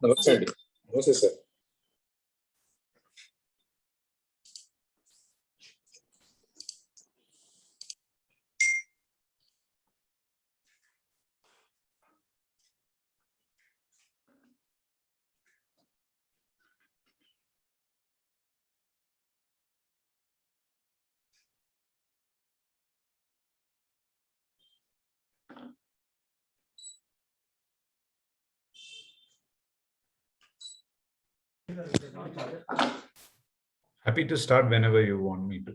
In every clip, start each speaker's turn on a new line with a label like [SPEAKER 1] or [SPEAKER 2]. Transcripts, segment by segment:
[SPEAKER 1] నమస్తే అండి. నమస్తే sir.
[SPEAKER 2] Happy to start whenever you want me to.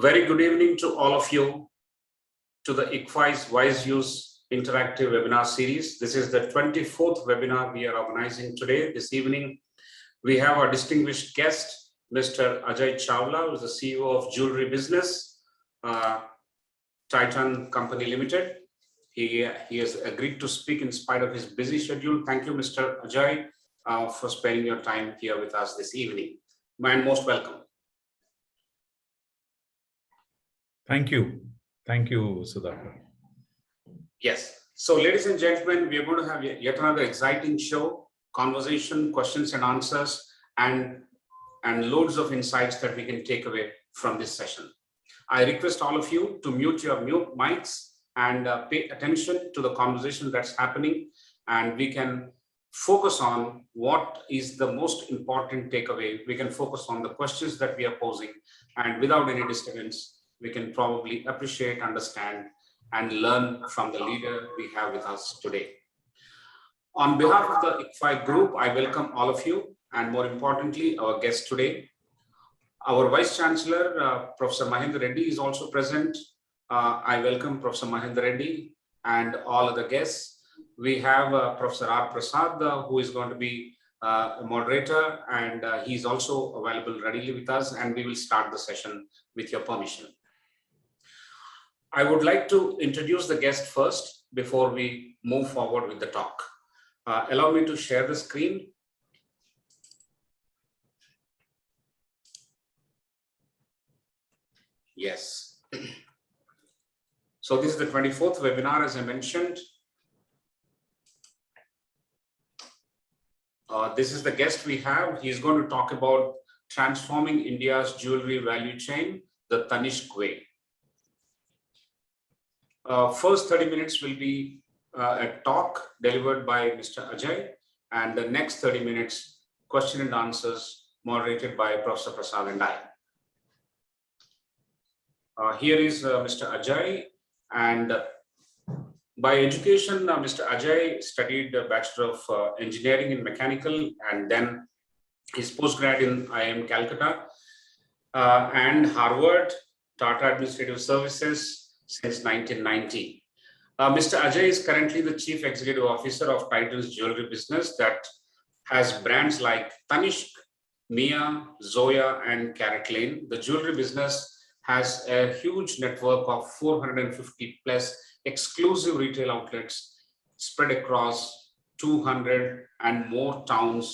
[SPEAKER 3] Very good evening to all of you to the ICFAI's Wise Use Interactive Webinar Series. This is the 24th webinar we are organizing today. This evening, we have our distinguished guest, Mr. Ajoy Chawla, who is the CEO of Jewelry Business, Titan Company Limited. He has agreed to speak in spite of his busy schedule. Thank you, Mr. Ajoy, for spending your time here with us this evening. And most welcome.
[SPEAKER 2] Thank you, Sudhakar.
[SPEAKER 3] Yes. So, ladies and gentlemen, we are going to have yet another exciting show, conversation, questions and answers, and loads of insights that we can take away from this session. I request all of you to mute your mics and pay attention to the conversation that's happening, and we can focus on what is the most important takeaway. We can focus on the questions that we are posing, and without any disturbance, we can probably appreciate, understand, and learn from the leader we have with us today. On behalf of the ICFAI group, I welcome all of you, and more importantly, our guest today. Our Vice Chancellor, Professor Mahendra Reddy, is also present. I welcome Professor Mahendra Reddy and all other guests. We have Professor R. Prasad, who is going to be a moderator, and he's also available readily with us, and we will start the session with your permission. I would like to introduce the guest first before we move forward with the talk. Allow me to share the screen. Yes. So this is the 24th webinar, as I mentioned. This is the guest we have. He's going to talk about transforming India's jewelry value chain, the Tanishq way. First 30 minutes will be a talk delivered by Mr. Ajoy, and the next 30 minutes, question and answers moderated by Professor Prasad and I. Here is Mr. Ajoy, and by education, Mr. Ajoy studied a Bachelor of Engineering in Mechanical, and then his postgrad in IIM Calcutta and Harvard, Tata Administrative Services since 1990. Mr. Ajoy is currently the Chief Executive Officer of Titan's Jewelry Business that has brands like Tanishq, Mia, Zoya, and Carat Lane. The jewelry business has a huge network of 450 plus exclusive retail outlets spread across 200 and more towns,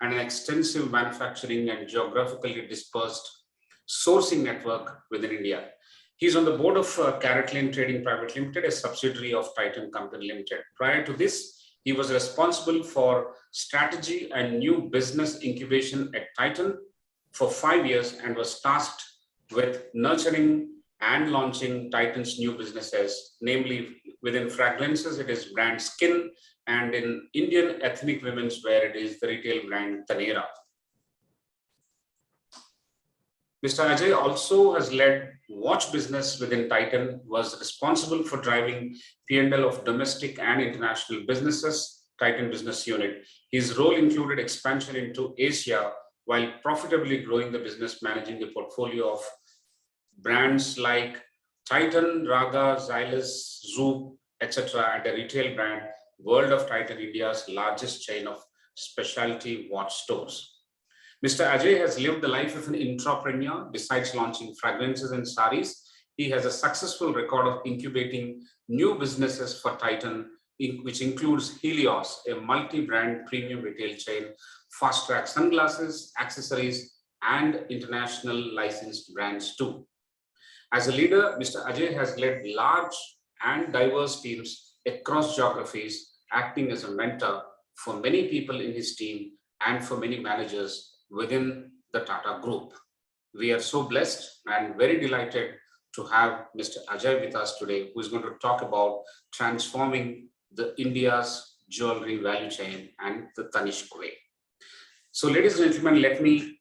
[SPEAKER 3] and an extensive manufacturing and geographically dispersed sourcing network within India. He's on the board of Carat Lane Trading Private Limited, a subsidiary of Titan Company Limited. Prior to this, he was responsible for strategy and new business incubation at Titan for 5 years, and was tasked with nurturing and launching Titan's new businesses, namely within fragrances, it is brand Skin, and in Indian ethnic women's wear, it is the retail brand Tanera. Mr. Ajoy also has led watch business within Titan, was responsible for driving P&L of domestic and international businesses, Titan Business Unit. His role included expansion into Asia while profitably growing the business, managing a portfolio of brands like Titan, Raga, Xylus, Zoop, etc. and a retail brand, World of Titan, India's largest chain of specialty watch stores. Mr. Ajoy has lived the life of an entrepreneur. Besides launching fragrances and saris, He has a successful record of incubating new businesses for Titan, which includes Helios, a multi-brand premium retail chain, Fast Track sunglasses, accessories, and international licensed brands too. As a leader, Mr. Ajay has led large and diverse teams across geographies, acting as a mentor for many people in his team and for many managers within the Tata Group. We are so blessed and very delighted to have Mr. Ajay with us today, who is going to talk about transforming the India's jewelry value chain and the Tanishq way. So, ladies and gentlemen, let me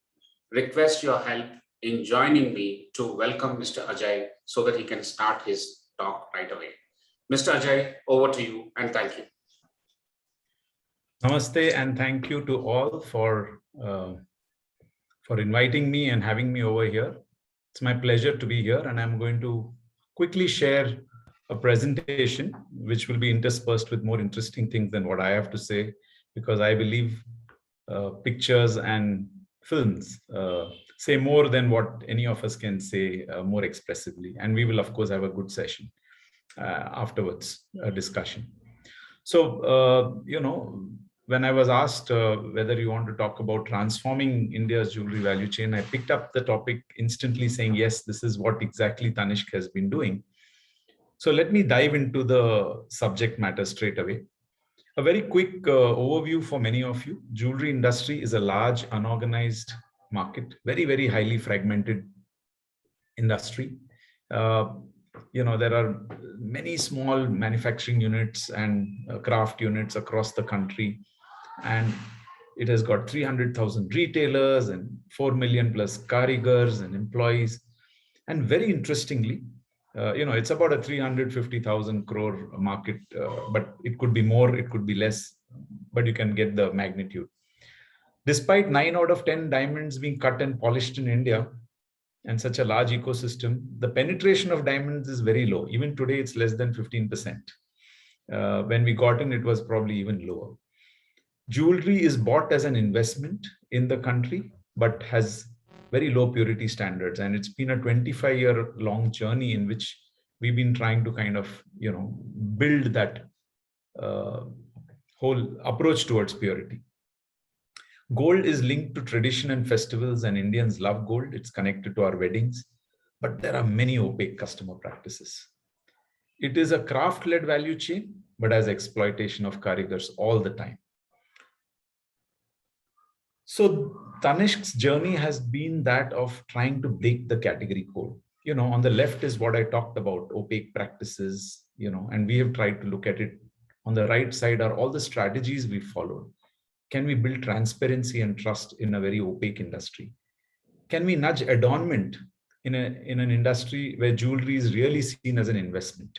[SPEAKER 3] request your help in joining me to welcome Mr. Ajay so that he can start his talk right away. Mr. Ajay, over to you and thank you.
[SPEAKER 2] Namaste and thank you to all for inviting me and having me over here. It's my pleasure to be here, and I'm going to quickly share a presentation which will be interspersed with more interesting things than what I have to say, because I believe pictures and films say more than what any of us can say more expressively. And we will, of course, have a good session afterwards, a discussion. So, when I was asked whether you want to talk about transforming India's jewelry value chain, I picked up the topic instantly saying, yes, this is what exactly Tanishq has been doing. So let me dive into the subject matter straight away. A very quick overview for many of you. Jewelry industry is a large, unorganized market, very, very highly fragmented industry. There are many small manufacturing units and craft units across the country, and it has got 300,000 retailers and 4 million plus karigars and employees. And very interestingly, it's about a 350,000 crore market, but it could be more, it could be less, but you can get the magnitude. Despite 9 out of 10 diamonds being cut and polished in India, and such a large ecosystem, the penetration of diamonds is very low. Even today, it's less than 15%. When we got in, it was probably even lower. Jewelry is bought as an investment in the country, but has very low purity standards. And it's been a 25-year-long journey in which we've been trying to kind of, build that whole approach towards purity. Gold is linked to tradition and festivals, and Indians love gold. It's connected to our weddings, but there are many opaque customer practices. It is a craft-led value chain, but has exploitation of karigars all the time. So Tanishq's journey has been that of trying to break the category code. On the left is what I talked about, opaque practices, and we have tried to look at it. On the right side are all the strategies we followed. Can we build transparency and trust in a very opaque industry? Can we nudge adornment in an industry where jewelry is really seen as an investment?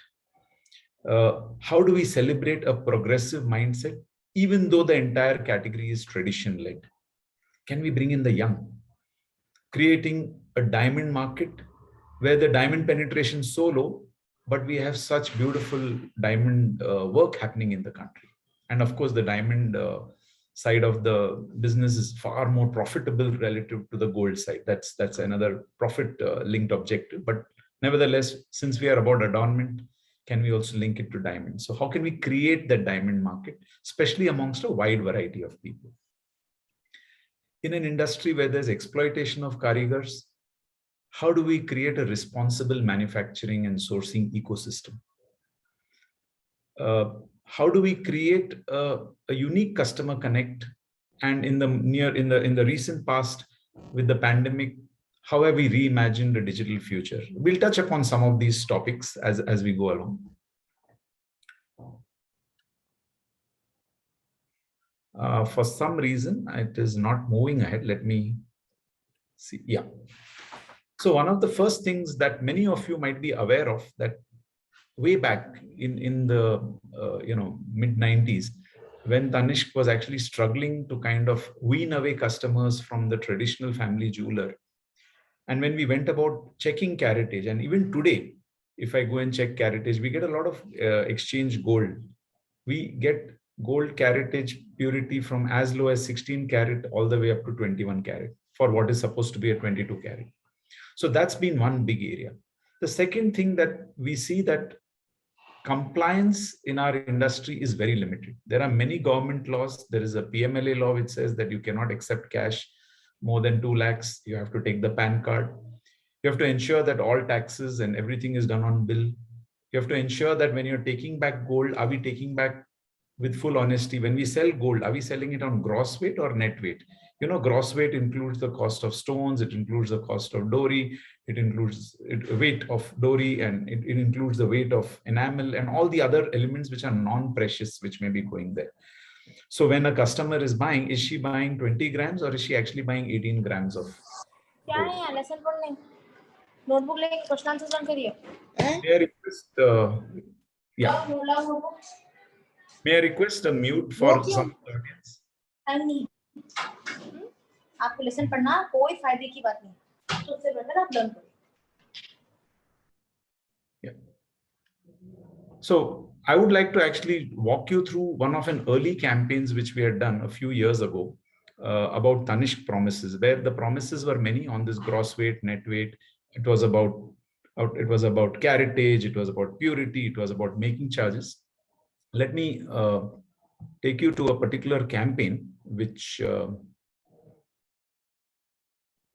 [SPEAKER 2] How do we celebrate a progressive mindset, even though the entire category is tradition-led? Can we bring in the young? Creating a diamond market where the diamond penetration is so low, but we have such beautiful diamond work happening in the country. And of course, the diamond side of the business is far more profitable relative to the gold side. That's another profit linked objective. But nevertheless, since we are about adornment, can we also link it to diamonds? So how can we create that diamond market, especially amongst a wide variety of people? In an industry where there's exploitation of karigars, how do we create a responsible manufacturing and sourcing ecosystem? How do we create a unique customer connect? And in the recent past, with the pandemic, how have we reimagined a digital future? We'll touch upon some of these topics as we go along. For some reason, it is not moving ahead. Let me see. Yeah. So one of the first things that many of you might be aware of, that way back in the mid 90s, when Tanishq was actually struggling to kind of wean away customers from the traditional family jeweler, and when we went about checking caratage, and even today, if I go and check caratage, we get a lot of exchange gold. We get gold caratage purity from as low as 16 carat all the way up to 21 carat for what is supposed to be a 22 carat. So that's been one big area. The second thing that we see that compliance in our industry is very limited. There are many government laws. There is a PMLA law which says that you cannot accept cash more than 2 lakhs. You have to take the PAN card. You have to ensure that all taxes and everything is done on bill. You have to ensure that when you're taking back gold, are we taking back with full honesty? When we sell gold, are we selling it on gross weight or net weight? You know, gross weight includes the cost of stones, it includes the cost of dowry, it includes weight of dowry, and it includes the weight of enamel and all the other elements which are non-precious, which may be going there. So when a customer is buying, is she buying 20 grams or is she actually buying 18 grams of gold?
[SPEAKER 1] Notebook लेके question answer run करिए.
[SPEAKER 2] May I request, yeah. May I request a mute for some of the audience?
[SPEAKER 1] नहीं, आपको lesson पढ़ना कोई फायदे की बात नहीं. तो उससे बेटर आप लर्न करो.
[SPEAKER 2] Yeah. So I would like to actually walk you through one of an early campaigns which we had done a few years ago about Tanishq promises, where the promises were many on this gross weight, net weight. It was about caratage, it was about purity, it was about making charges. Let me take you to a particular campaign which,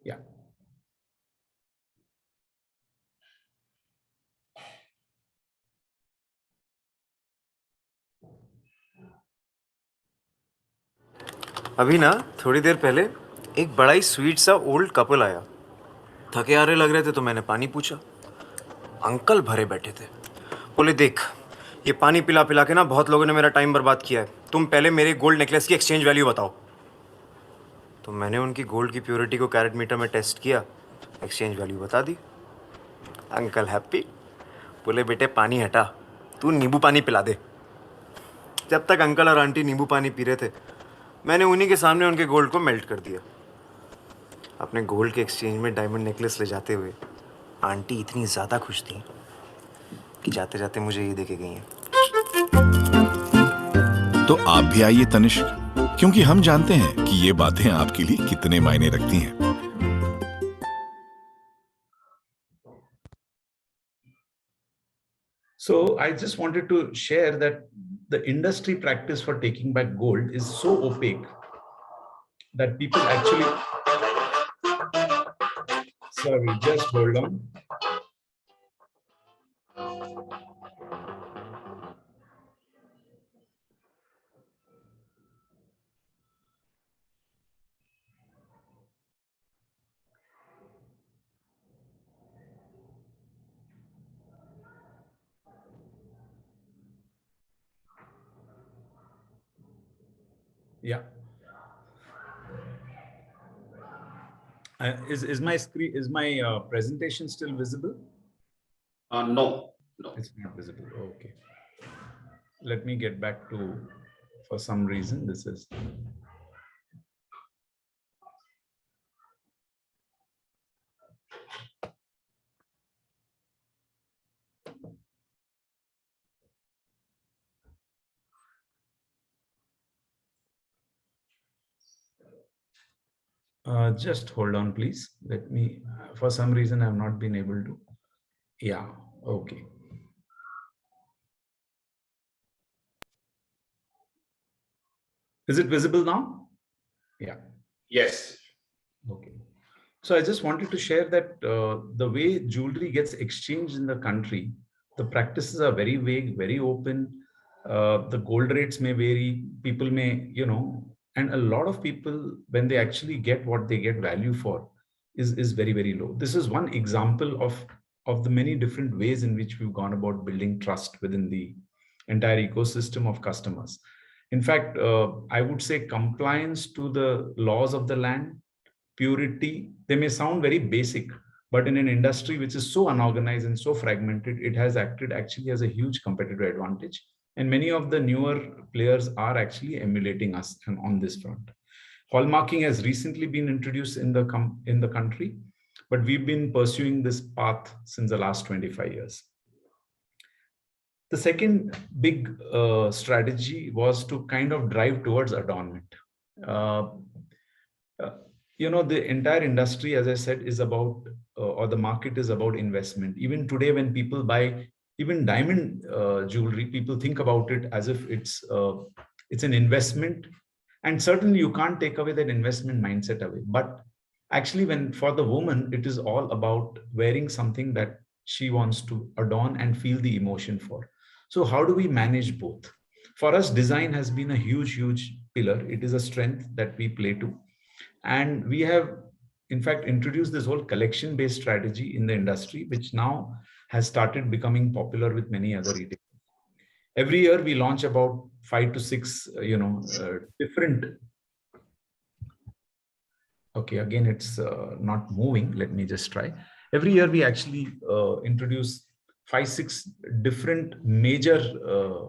[SPEAKER 2] yeah.
[SPEAKER 4] अभी ना थोड़ी देर पहले एक बड़ा ही sweet सा old couple आया. थके हारे लग रहे थे तो मैंने पानी पूछा. अंकल भरे बैठे थे. बोले देख, ये पानी पिला पिला के ना बहुत लोगों ने मेरा टाइम बर्बाद किया है. तुम पहले मेरे गोल्ड नेकलेस की एक्सचेंज वैल्यू बताओ. तो मैंने उनकी गोल्ड की प्योरिटी को कैरेट मीटर में टेस्ट किया, एक्सचेंज वैल्यू बता दी. Uncle happy. बोले बेटे पानी हटा, तू नींबू पानी पिला दे. जब तक अंकल और आंटी नींबू पानी पी रहे थे, मैंने उन्हीं के सामने उनके गोल्ड को मेल्ट कर दिया. अपने गोल्ड के एक्सचेंज में डायमंड नेकलेस ले जाते हुए आंटी इतनी ज़्यादा खुश थी कि जाते जाते मुझे ये देके गई हैं.
[SPEAKER 5] तो आप भी आइए तनिष्क, क्योंकि हम जानते हैं कि ये बातें आपके लिए कितने मायने रखती हैं.
[SPEAKER 2] So I just wanted to share that the industry practice for taking back gold is so opaque that people actually, sorry, just hold on. Yeah. Is my screen, is my presentation still visible?
[SPEAKER 3] No.
[SPEAKER 2] It's not visible. Okay. Let me get back to, for some reason, this is. Just hold on, please. Let me, for some reason, I've not been able to. Yeah, okay. Is it visible now? Yeah.
[SPEAKER 3] Yes.
[SPEAKER 2] Okay. So I just wanted to share that the way jewelry gets exchanged in the country, the practices are very vague, very open. The gold rates may vary. People may, and a lot of people, when they actually get what they get value for, is very, very low. This is one example of the many different ways in which we've gone about building trust within the entire ecosystem of customers. In fact, I would say compliance to the laws of the land, purity, they may sound very basic, but in an industry which is so unorganized and so fragmented, it has acted actually as a huge competitive advantage. And many of the newer players are actually emulating us on this front. Hallmarking has recently been introduced in the country, but we've been pursuing this path since the last 25 years. The second big strategy was to kind of drive towards adornment. the entire industry, as I said, is about, or the market is about investment. Even today, when people buy even diamond jewelry, people think about it as if it's an investment. And certainly you can't take away that investment mindset away. But actually, when for the woman, it is all about wearing something that she wants to adorn and feel the emotion for. So how do we manage both? For us, design has been a huge, huge pillar. It is a strength that we play to. And we have, in fact, introduced this whole collection-based strategy in the industry, which now has started becoming popular with many other retailers. Every year, we launch about 5 to 6, different. Okay, again, it's not moving. Let me just try. Every year, we actually introduce 5, 6 different major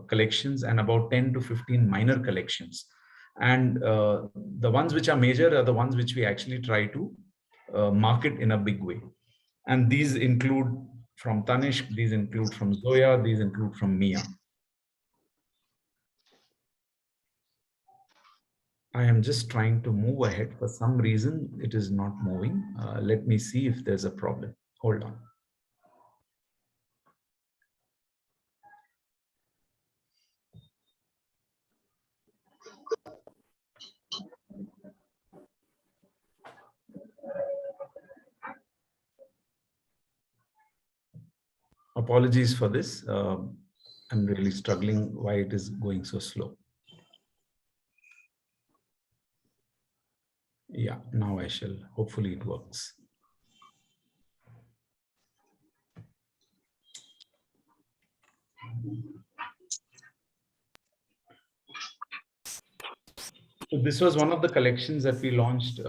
[SPEAKER 2] collections and about 10 to 15 minor collections. And the ones which are major are the ones which we actually try to market in a big way. And these include from Tanishq, these include from Zoya, these include from Mia. I am just trying to move ahead. For some reason, it is not moving. Let me see if there's a problem. Hold on. Apologies for this. I'm really struggling why it is going so slow. Yeah, now I shall. Hopefully it works. So this was one of the collections that we launched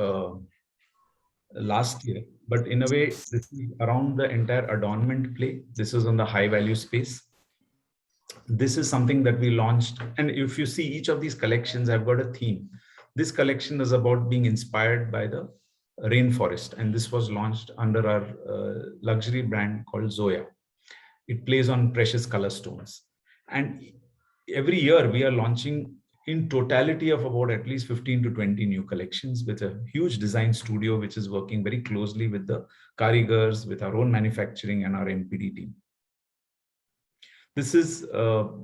[SPEAKER 2] last year, but in a way, this is around the entire adornment play. This is on the high value space. This is something that we launched. And if you see each of these collections, I've got a theme. This collection is about being inspired by the rainforest. And this was launched under our luxury brand called Zoya. It plays on precious color stones. And every year we are launching in totality of about at least 15 to 20 new collections with a huge design studio, which is working very closely with the karigars, with our own manufacturing and our NPD team. This is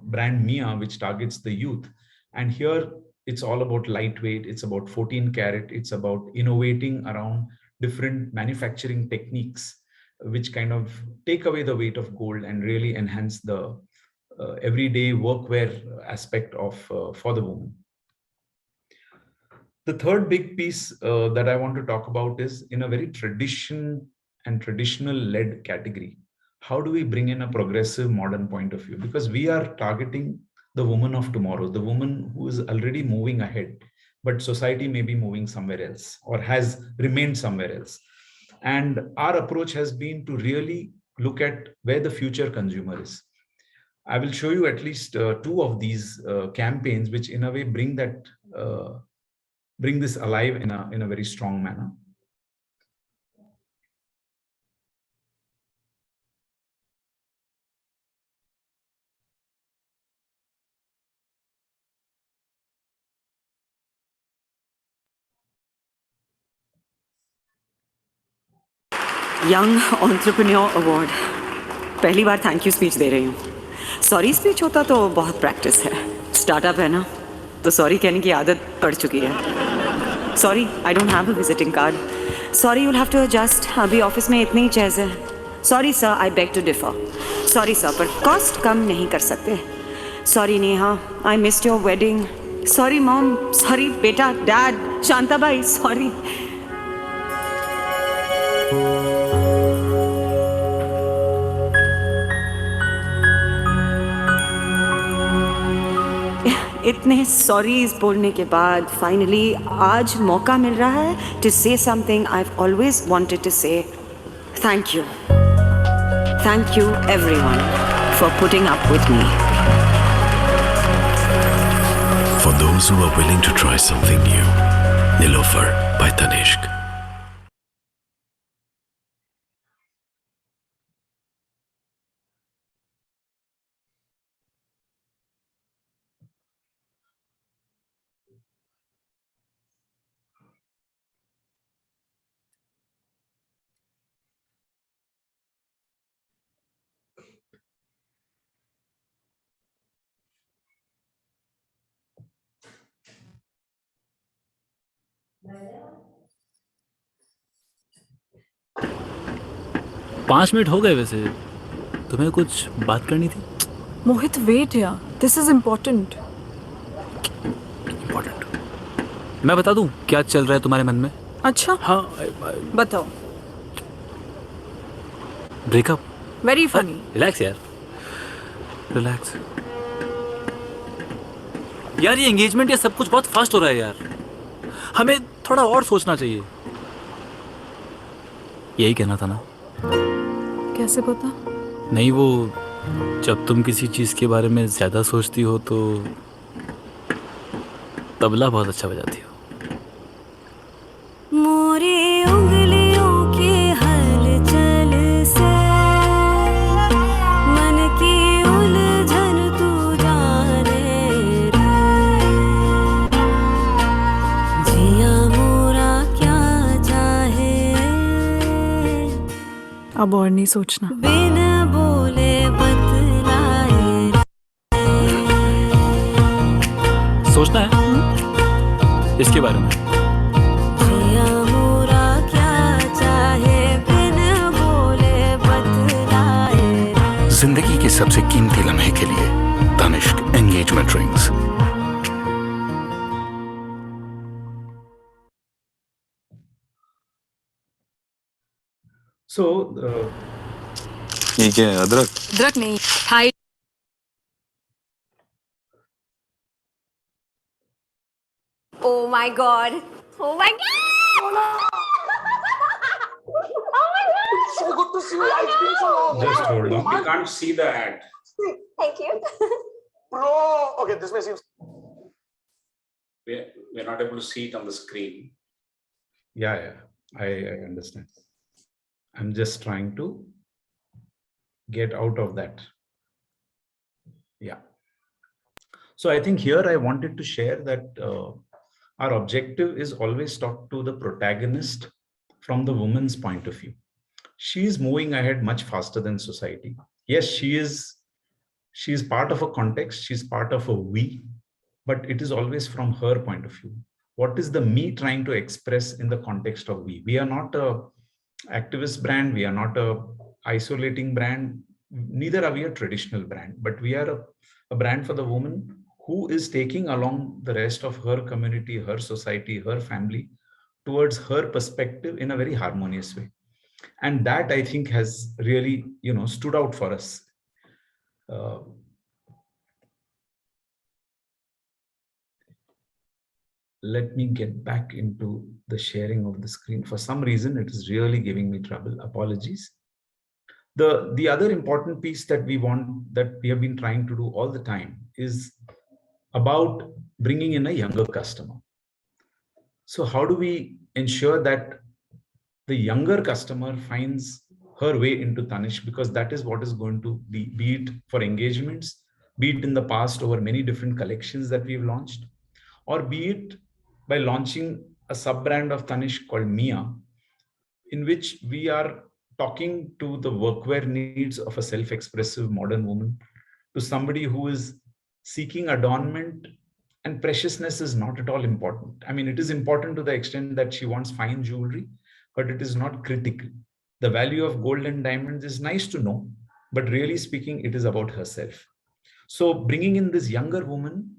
[SPEAKER 2] brand Mia, which targets the youth. And here it's all about lightweight. It's about 14 karat. It's about innovating around different manufacturing techniques, which kind of take away the weight of gold and really enhance the everyday workwear aspect of for the woman. The third big piece that I want to talk about is in a very traditional led category. How do we bring in a progressive modern point of view? Because we are targeting the woman of tomorrow, the woman who is already moving ahead, but society may be moving somewhere else or has remained somewhere else. And our approach has been to really look at where the future consumer is. I will show you at least 2 of these campaigns, which in a way bring this alive in a very strong manner.
[SPEAKER 6] Young entrepreneur award पहली बार thank you speech दे रही हूँ. Sorry speech होता तो बहुत practice है. Startup है ना, तो सॉरी कहने की आदत पड़ चुकी है. Sorry I don't have a visiting card. Sorry you will have to adjust. अभी ऑफिस में इतनी ही चेयर्स है. Sorry sir, I beg to differ. Sorry sir, पर कॉस्ट कम नहीं कर सकते. Sorry Neha, I missed your wedding. Sorry mom. Sorry बेटा, डैड, शांताबाई, सॉरी. इतने सॉरीज बोलने के बाद फाइनली आज मौका मिल रहा है to say something I have always wanted to say. Thank you everyone for putting up with me.
[SPEAKER 7] For those who are willing to try something new, Nilofer by Tanishq.
[SPEAKER 8] पाँच minute हो गए वैसे, तुम्हें कुछ बात करनी थी?
[SPEAKER 9] मोहित वेट यार, दिस इज इम्पोर्टेंट।
[SPEAKER 8] इम्पोर्टेंट? मैं बता दूं क्या चल रहा है तुम्हारे मन में?
[SPEAKER 9] अच्छा
[SPEAKER 8] हाँ,
[SPEAKER 9] बताओ।
[SPEAKER 8] ब्रेकअप।
[SPEAKER 9] Very funny.
[SPEAKER 8] रिलैक्स यार, रिलैक्स यार। ये एंगेजमेंट, ये सब कुछ बहुत फास्ट हो रहा है यार, हमें थोड़ा और सोचना चाहिए। यही कहना था ना?
[SPEAKER 9] कैसे पता?
[SPEAKER 8] नहीं, वो जब तुम किसी चीज के बारे में ज्यादा सोचती हो तो तबला बहुत अच्छा बजाती हो।
[SPEAKER 10] मोरे उंगलियों के हलचल से मन की उलझन तू जाने रे, जिया मोरा क्या चाहे,
[SPEAKER 9] अब और नहीं सोचना।
[SPEAKER 10] बिन बोले बतलाए
[SPEAKER 8] सोचना है इसके बारे में।
[SPEAKER 10] जिया मोरा क्या चाहे, बिन बोले बतलाए।
[SPEAKER 5] जिंदगी के सबसे कीमती लम्हे के लिए तनिष्क एंगेजमेंट रिंग्स।
[SPEAKER 2] So,
[SPEAKER 5] ये क्या है, अदरक?
[SPEAKER 9] अदरक नहीं, हाय।
[SPEAKER 10] Oh my god! Oh my god!
[SPEAKER 11] So good to see you. It's been so long.
[SPEAKER 2] just hold on.
[SPEAKER 3] We can't see the ad.
[SPEAKER 11] Thank you. Bro, okay, this may seem.
[SPEAKER 3] We're not able to see it on the screen.
[SPEAKER 2] Yeah, I understand. I'm just trying to get out of that. Yeah. So I think here I wanted to share that our objective is always talk to the protagonist from the woman's point of view. She is moving ahead much faster than society. Yes, she is part of a context, she's part of a we, but it is always from her point of view. What is the me trying to express in the context of we? We are not a activist brand, we are not a isolating brand, neither are we a traditional brand, but we are a brand for the woman who is taking along the rest of her community, her society, her family towards her perspective in a very harmonious way. And that I think has really, stood out for us. Let me get back into the sharing of the screen. For some reason, it is really giving me trouble. Apologies. The other important piece that we have been trying to do all the time is about bringing in a younger customer. So how do we ensure that the younger customer finds her way into Tanishq? Because that is what is going to be it for engagements, be it in the past over many different collections that we've launched, or be it by launching a sub-brand of Tanishq called Mia, in which we are talking to the workwear needs of a self-expressive modern woman, to somebody who is seeking adornment, and preciousness is not at all important. I mean, it is important to the extent that she wants fine jewelry, but it is not critical. The value of gold and diamonds is nice to know, but really speaking, it is about herself. So bringing in this younger woman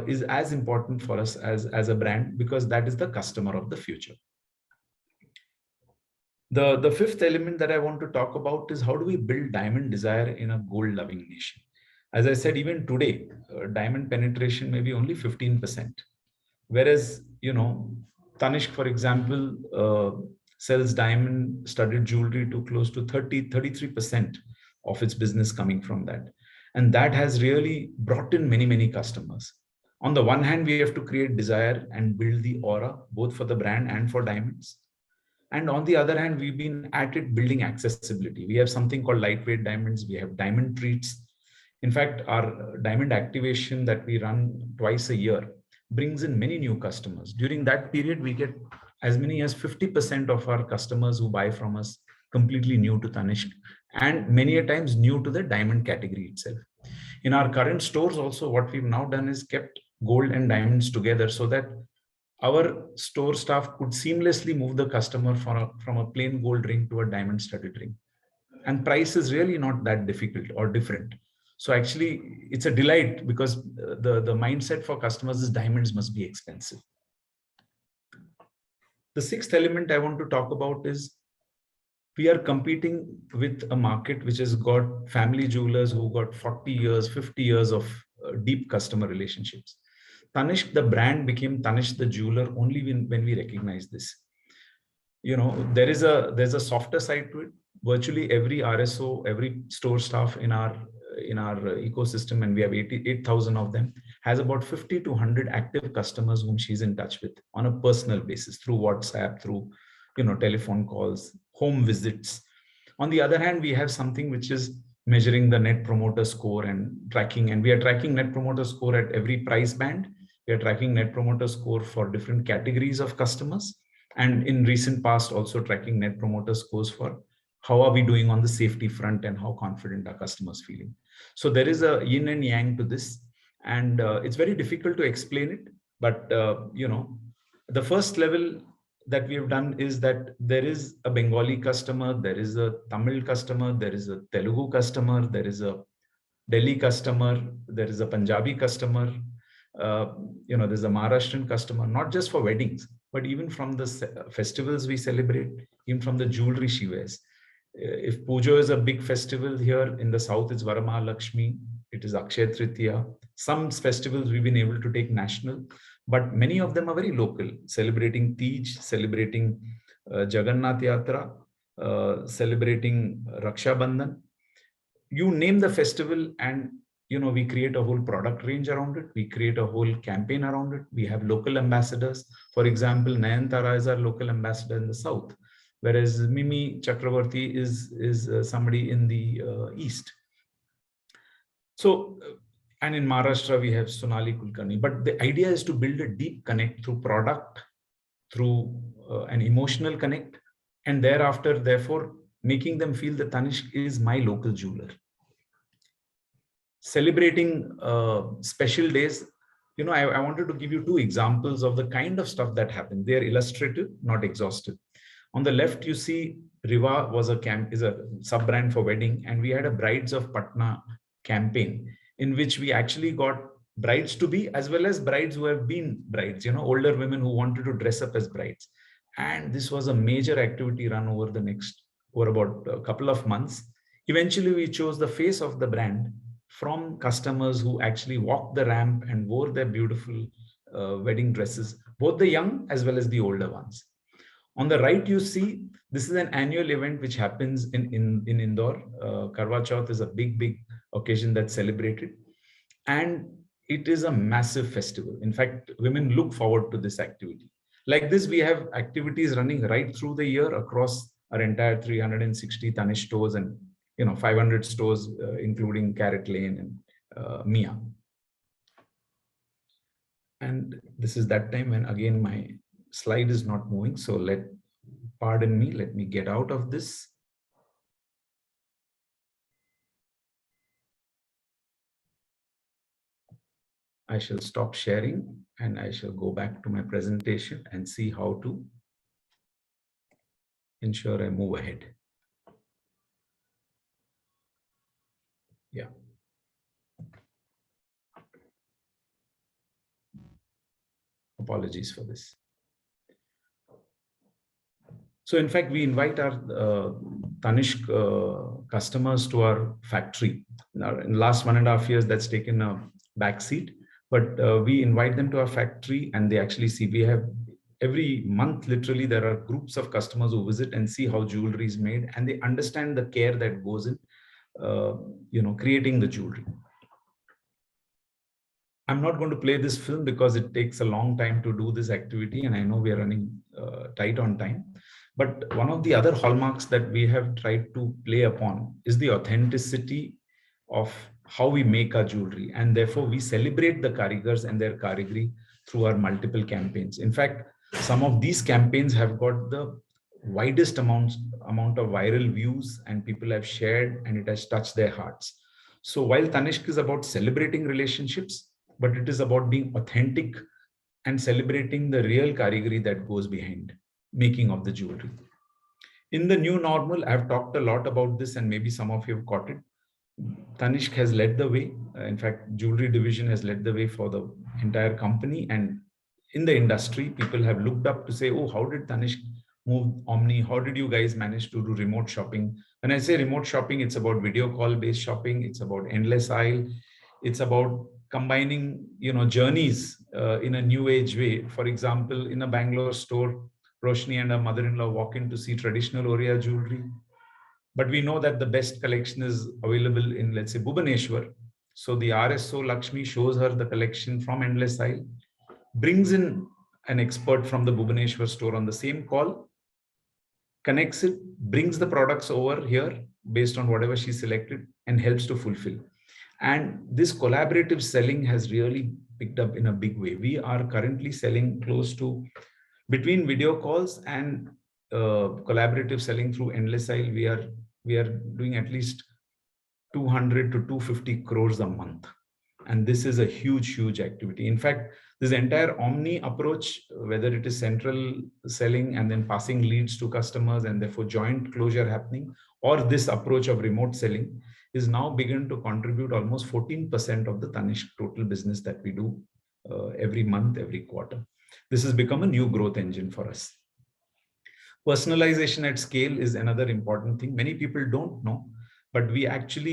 [SPEAKER 2] is as important for us as a brand, because that is the customer of the future. The fifth element that I want to talk about is how do we build diamond desire in a gold loving nation? As I said, even today, diamond penetration may be only 15%. Whereas, Tanishq, for example, sells diamond studded jewelry to close to 33% of its business coming from that. And that has really brought in many, many customers. On the one hand, we have to create desire and build the aura, both for the brand and for diamonds. And on the other hand, we've been at it building accessibility. We have something called lightweight diamonds. We have diamond treats. In fact, our diamond activation that we run twice a year brings in many new customers. During that period, we get as many as 50% of our customers who buy from us completely new to Tanishq, and many a times new to the diamond category itself. In our current stores also, what we've now done is kept gold and diamonds together so that our store staff could seamlessly move the customer from a plain gold ring to a diamond studded ring. And price is really not that difficult or different. So actually, it's a delight because the mindset for customers is diamonds must be expensive. The sixth element I want to talk about is we are competing with a market which has got family jewelers who got 40 years, 50 years of deep customer relationships. Tanishq, the brand, became Tanishq the jeweler only when we recognize this. You know, there's a softer side to it. Virtually every RSO, every store staff in our ecosystem, and we have 8,000 of them, has about 50 to 100 active customers whom she's in touch with on a personal basis through WhatsApp, through telephone calls, home visits. On the other hand, we have something which is measuring the net promoter score and tracking, and we are tracking net promoter score at every price band. We are tracking net promoter score for different categories of customers, and in recent past also tracking net promoter scores for how are we doing on the safety front and how confident are customers feeling. So there is a yin and yang to this, and it's very difficult to explain it, but the first level that we have done is that there is a Bengali customer, there is a Tamil customer, there is a Telugu customer, there is a Delhi customer, there is a Punjabi customer, there's a Maharashtrian customer, not just for weddings, but even from the festivals we celebrate, even from the jewelry she wears. If Pujo is a big festival here in the south, it's Varamahalakshmi, it is Akshaya Tritiya. Some festivals we've been able to take national, but many of them are very local, celebrating Tej, celebrating Jagannath Yatra, celebrating Raksha Bandhan. You name the festival and we create a whole product range around it. We create a whole campaign around it. We have local ambassadors. For example, Nayantara is our local ambassador in the south, whereas Mimi Chakravarti is somebody in the east. So, and in Maharashtra, we have Sonali Kulkarni. But the idea is to build a deep connect through product, through an emotional connect, and thereafter, therefore, making them feel that Tanishq is my local jeweler. Celebrating special days, I wanted to give you two examples of the kind of stuff that happened. They are illustrative, not exhaustive. On the left, you see Riva is a sub-brand for wedding, and we had a Brides of Patna campaign in which we actually got brides to be as well as brides who have been brides, older women who wanted to dress up as brides. And this was a major activity run over about a couple of months. Eventually, we chose the face of the brand from customers who actually walked the ramp and wore their beautiful wedding dresses, both the young as well as the older ones. On the right, you see, this is an annual event which happens in Indore. Karwa Chauth is a big occasion that's celebrated. And it is a massive festival. In fact, women look forward to this activity. Like this, we have activities running right through the year across our entire 360 Tanishq stores and 500 stores, including Carrot Lane and Mia. And this is that time when, again, my slide is not moving. So pardon me, let me get out of this. I shall stop sharing and I shall go back to my presentation and see how to ensure I move ahead. Yeah. Apologies for this. So in fact, we invite our Tanishq customers to our factory. Now, in the last 1.5 years, that's taken a back seat, but we invite them to our factory and they actually see. We have every month, literally, there are groups of customers who visit and see how jewelry is made, and they understand the care that goes in creating the jewelry. I'm not going to play this film because it takes a long time to do this activity, and I know we are running tight on time. But one of the other hallmarks that we have tried to play upon is the authenticity of how we make our jewelry, and therefore we celebrate the karigars and their karigari through our multiple campaigns. In fact, some of these campaigns have got the widest amount of viral views, and people have shared, and it has touched their hearts. So while Tanishq is about celebrating relationships, but it is about being authentic and celebrating the real karigari that goes behind making of the jewelry. In the new normal, I've talked a lot about this, and maybe some of you have caught it. Tanishq has led the way. In fact, jewelry division has led the way for the entire company. And in the industry, people have looked up to say, oh, how did Tanishq move omni? How did you guys manage to do remote shopping? When I say remote shopping, it's about video call based shopping. It's about endless aisle. It's about combining, journeys in a new age way. For example, in a Bangalore store, Roshni and her mother-in-law walk in to see traditional Oriya jewelry. But we know that the best collection is available in, let's say, Bhubaneswar. So the RSO Lakshmi shows her the collection from Endless Aisle, brings in an expert from the Bhubaneswar store on the same call, connects it, brings the products over here based on whatever she selected, and helps to fulfill. And this collaborative selling has really picked up in a big way. We are currently selling close to, between video calls and collaborative selling through Endless Aisle, we are doing at least 200 to 250 crores a month. And this is a huge activity. In fact, this entire omni approach, whether it is central selling and then passing leads to customers and therefore joint closure happening, or this approach of remote selling, is now begun to contribute almost 14% of the Tanishq total business that we do every month, every quarter. This has become a new growth engine for us. Personalization at scale is another important thing. Many people don't know, but we actually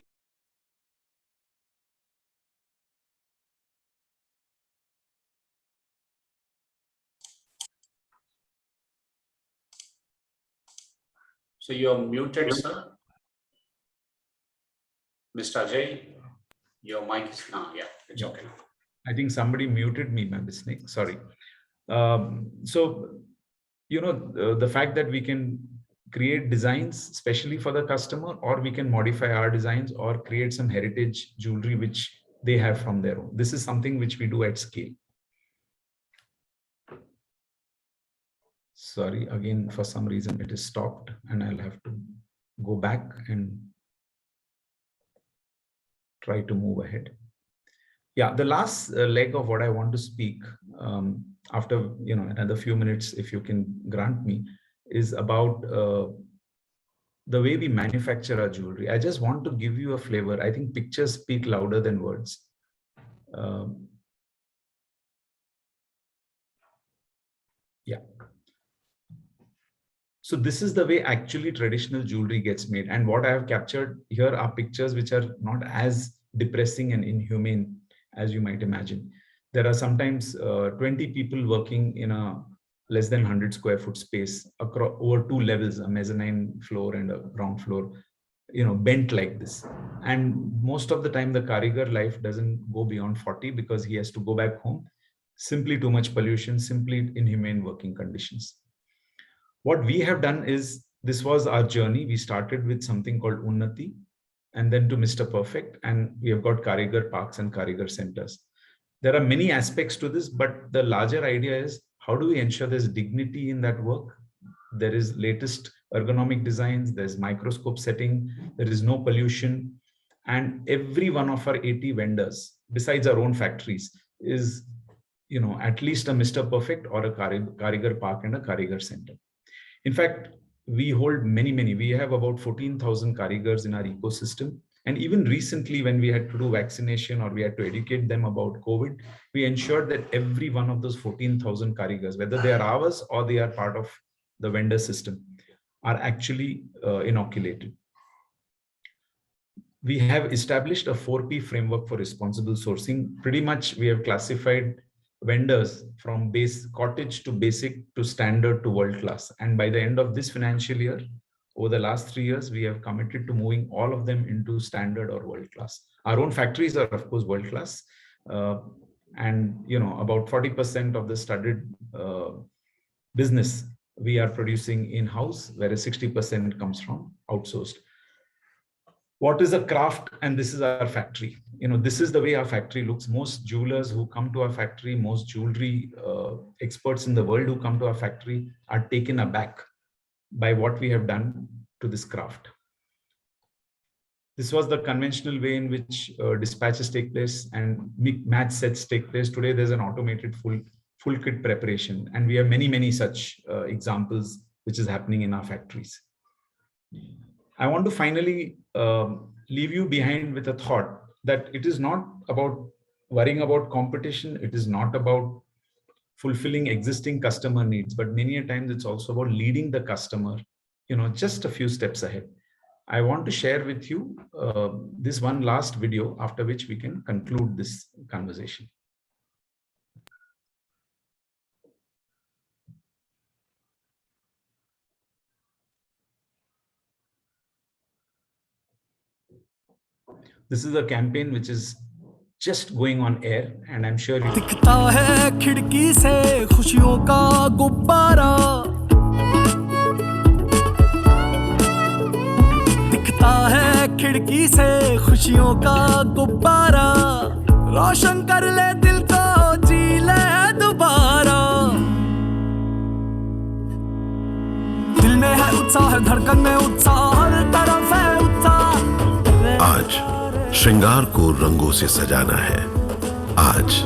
[SPEAKER 3] So you're muted, sir. Mr. Ajay, your mic is now, yeah, it's okay.
[SPEAKER 2] I think somebody muted me by mistake, sorry. So, the fact that we can create designs especially for the customer, or we can modify our designs or create some heritage jewelry which they have from their own. This is something which we do at scale. Sorry, again, for some reason it is stopped and I'll have to go back and try to move ahead. Yeah, the last leg of what I want to speak after another few minutes, if you can grant me, is about the way we manufacture our jewelry. I just want to give you a flavor. I think pictures speak louder than words. Yeah. So this is the way actually traditional jewelry gets made. And what I have captured here are pictures which are not as depressing and inhumane as you might imagine. There are sometimes 20 people working in a less than 100 square foot space across over 2 levels, a mezzanine floor and a ground floor, bent like this. And most of the time the karigar life doesn't go beyond 40 because he has to go back home. Simply too much pollution, simply inhumane working conditions. What we have done is, this was our journey. We started with something called Unnati, and then to Mr. Perfect, and we have got Karigar Parks and Karigar Centers. There are many aspects to this, but the larger idea is, how do we ensure there's dignity in that work? There is latest ergonomic designs, there's microscope setting, there is no pollution, and every one of our 80 vendors, besides our own factories, is at least a Mr. Perfect or a Karigar Park and a Karigar Center. In fact, we hold many, we have about 14,000 karigars in our ecosystem. And even recently, when we had to do vaccination or we had to educate them about COVID, we ensured that every one of those 14,000 karigars, whether they are ours or they are part of the vendor system, are actually inoculated. We have established a 4P framework for responsible sourcing. Pretty much we have classified vendors from base cottage to basic to standard to world class. And by the end of this financial year, over the last 3 years, we have committed to moving all of them into standard or world class. Our own factories are, of course, world class. And about 40% of the studded business we are producing in-house, whereas 60% comes from outsourced. What is a craft? And this is our factory. This is the way our factory looks. Most jewelers who come to our factory, most jewelry experts in the world who come to our factory are taken aback by what we have done to this craft. This was the conventional way in which dispatches take place and match sets take place. Today, there's an automated full full kit preparation. And we have many such examples which is happening in our factories. I want to finally leave you behind with a thought that it is not about worrying about competition. It is not about fulfilling existing customer needs, but many a times it's also about leading the customer, just a few steps ahead. I want to share with you this one last video, after which we can conclude this conversation. This is a campaign which is just going on air, and I'm sure you
[SPEAKER 12] दिखता है खिड़की से खुशियों का गुब्बारा, दिखता है खिड़की से खुशियों का गुब्बारा, रोशन कर ले दिल को, जी ले दोबारा। दिल में है उत्साह, धड़कन में उत्साह, हर तरफ है उत्साह।
[SPEAKER 7] आज श्रृंगार को रंगों से सजाना है, आज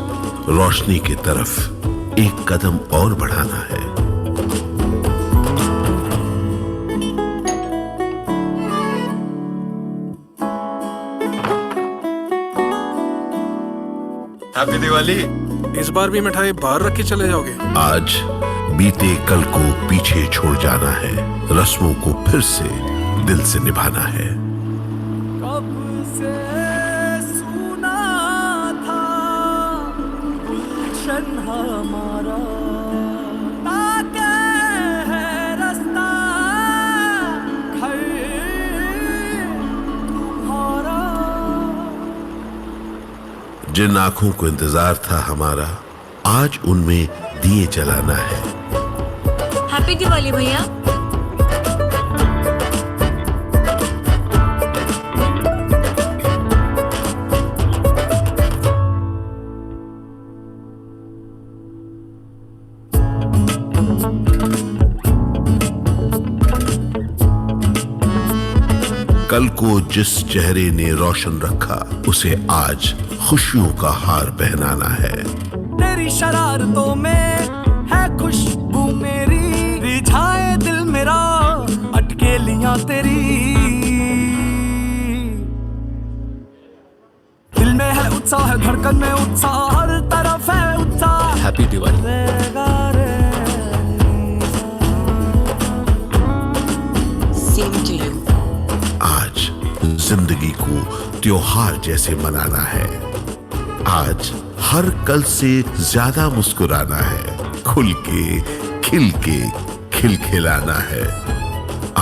[SPEAKER 7] रोशनी की तरफ एक कदम और बढ़ाना है।
[SPEAKER 13] हैप्पी दिवाली। इस बार भी मिठाई बाहर रख के चले जाओगे?
[SPEAKER 7] आज बीते कल को पीछे छोड़ जाना है, रस्मों को फिर से दिल से निभाना है।
[SPEAKER 12] हमारा ताके है रास्ता घर तुम्हारा।
[SPEAKER 7] जिन आंखों को इंतजार था हमारा, आज उनमें दिए जलाना है।
[SPEAKER 10] हैप्पी दिवाली भैया।
[SPEAKER 7] कल को जिस चेहरे ने रोशन रखा, उसे आज खुशियों का हार पहनाना है।
[SPEAKER 12] तेरी शरारतों में है खुशबू मेरी, रिझाए दिल मेरा अटकेलियां तेरी। दिल में है उत्साह, धड़कन में उत्साह, हर तरफ है उत्साह।
[SPEAKER 8] Happy Diwali.
[SPEAKER 6] Same to you.
[SPEAKER 7] आज जिंदगी को त्योहार जैसे मनाना है, आज हर कल से ज्यादा मुस्कुराना है, खुल के खिलखिलाना है।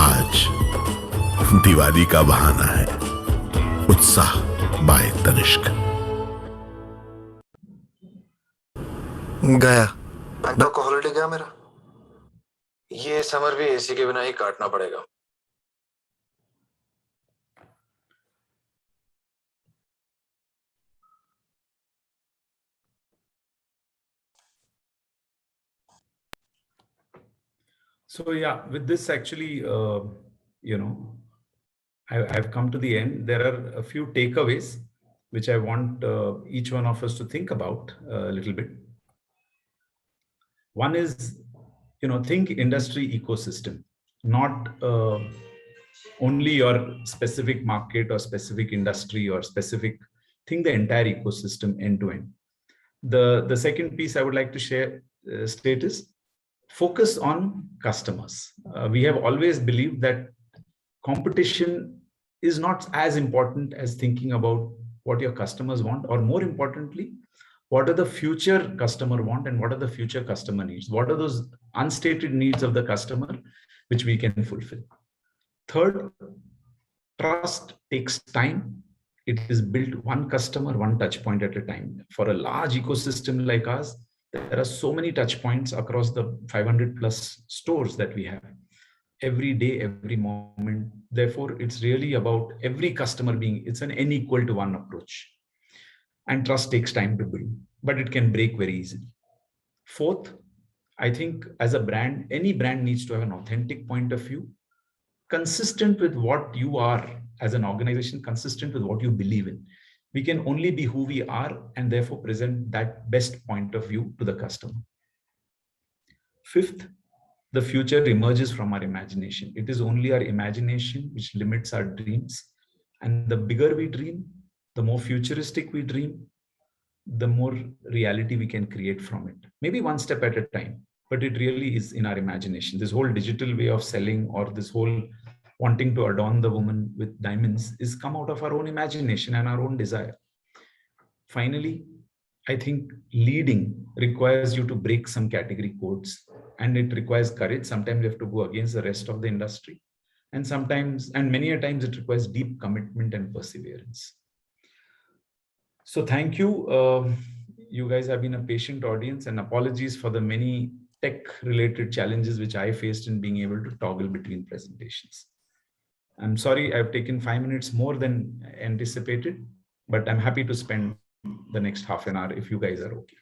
[SPEAKER 7] आज दिवाली का बहाना है। उत्साह बाय तनिष्क।
[SPEAKER 4] गया बैंकॉक का हॉलिडे गया मेरा। ये समर भी एसी के बिना ही काटना पड़ेगा।
[SPEAKER 2] So yeah, with this actually, I've come to the end. There are a few takeaways which I want each one of us to think about a little bit. One is, think industry ecosystem, not only your specific market or specific industry or specific, think the entire ecosystem end to end. The second piece I would like to state is, focus on customers. We have always believed that competition is not as important as thinking about what your customers want, or more importantly, what are the future customer want and what are the future customer needs? What are those unstated needs of the customer which we can fulfill? Third, trust takes time. It is built one customer, one touch point at a time. For a large ecosystem like ours, there are so many touch points across the 500 plus stores that we have every day, every moment. Therefore, it's really about every customer it's an n equal to 1 approach. And trust takes time to build, but it can break very easily. Fourth, I think as a brand, any brand needs to have an authentic point of view, consistent with what you are as an organization, consistent with what you believe in. We can only be who we are and therefore present that best point of view to the customer. Fifth, the future emerges from our imagination. It is only our imagination which limits our dreams. And the bigger we dream, the more futuristic we dream, the more reality we can create from it. Maybe one step at a time, but it really is in our imagination. This whole digital way of selling, or this whole wanting to adorn the woman with diamonds, is come out of our own imagination and our own desire. Finally, I think leading requires you to break some category codes, and it requires courage. Sometimes you have to go against the rest of the industry, and sometimes, and many a times, it requires deep commitment and perseverance. So thank you. You guys have been a patient audience, and apologies for the many tech-related challenges which I faced in being able to toggle between presentations. I'm sorry I've taken 5 minutes more than anticipated, but I'm happy to spend the next half an hour if you guys are okay.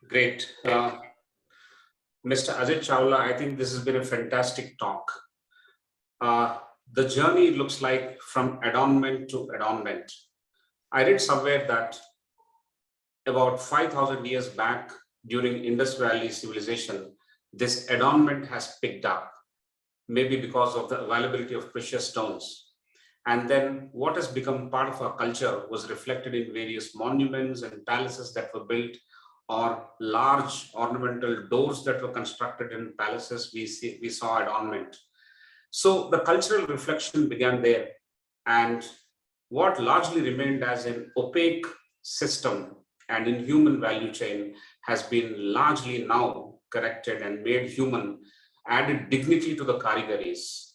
[SPEAKER 3] Great. Mr. Ajay Chawla, I think this has been a fantastic talk. The journey looks like from adornment to adornment. I read somewhere that about 5,000 years back during Indus Valley civilization, this adornment has picked up, maybe because of the availability of precious stones. And then what has become part of our culture was reflected in various monuments and palaces that were built, or large ornamental doors that were constructed in palaces. We saw adornment. So the cultural reflection began there, and what largely remained as an opaque system and in human value chain has been largely now corrected and made human, added dignity to the karigaris,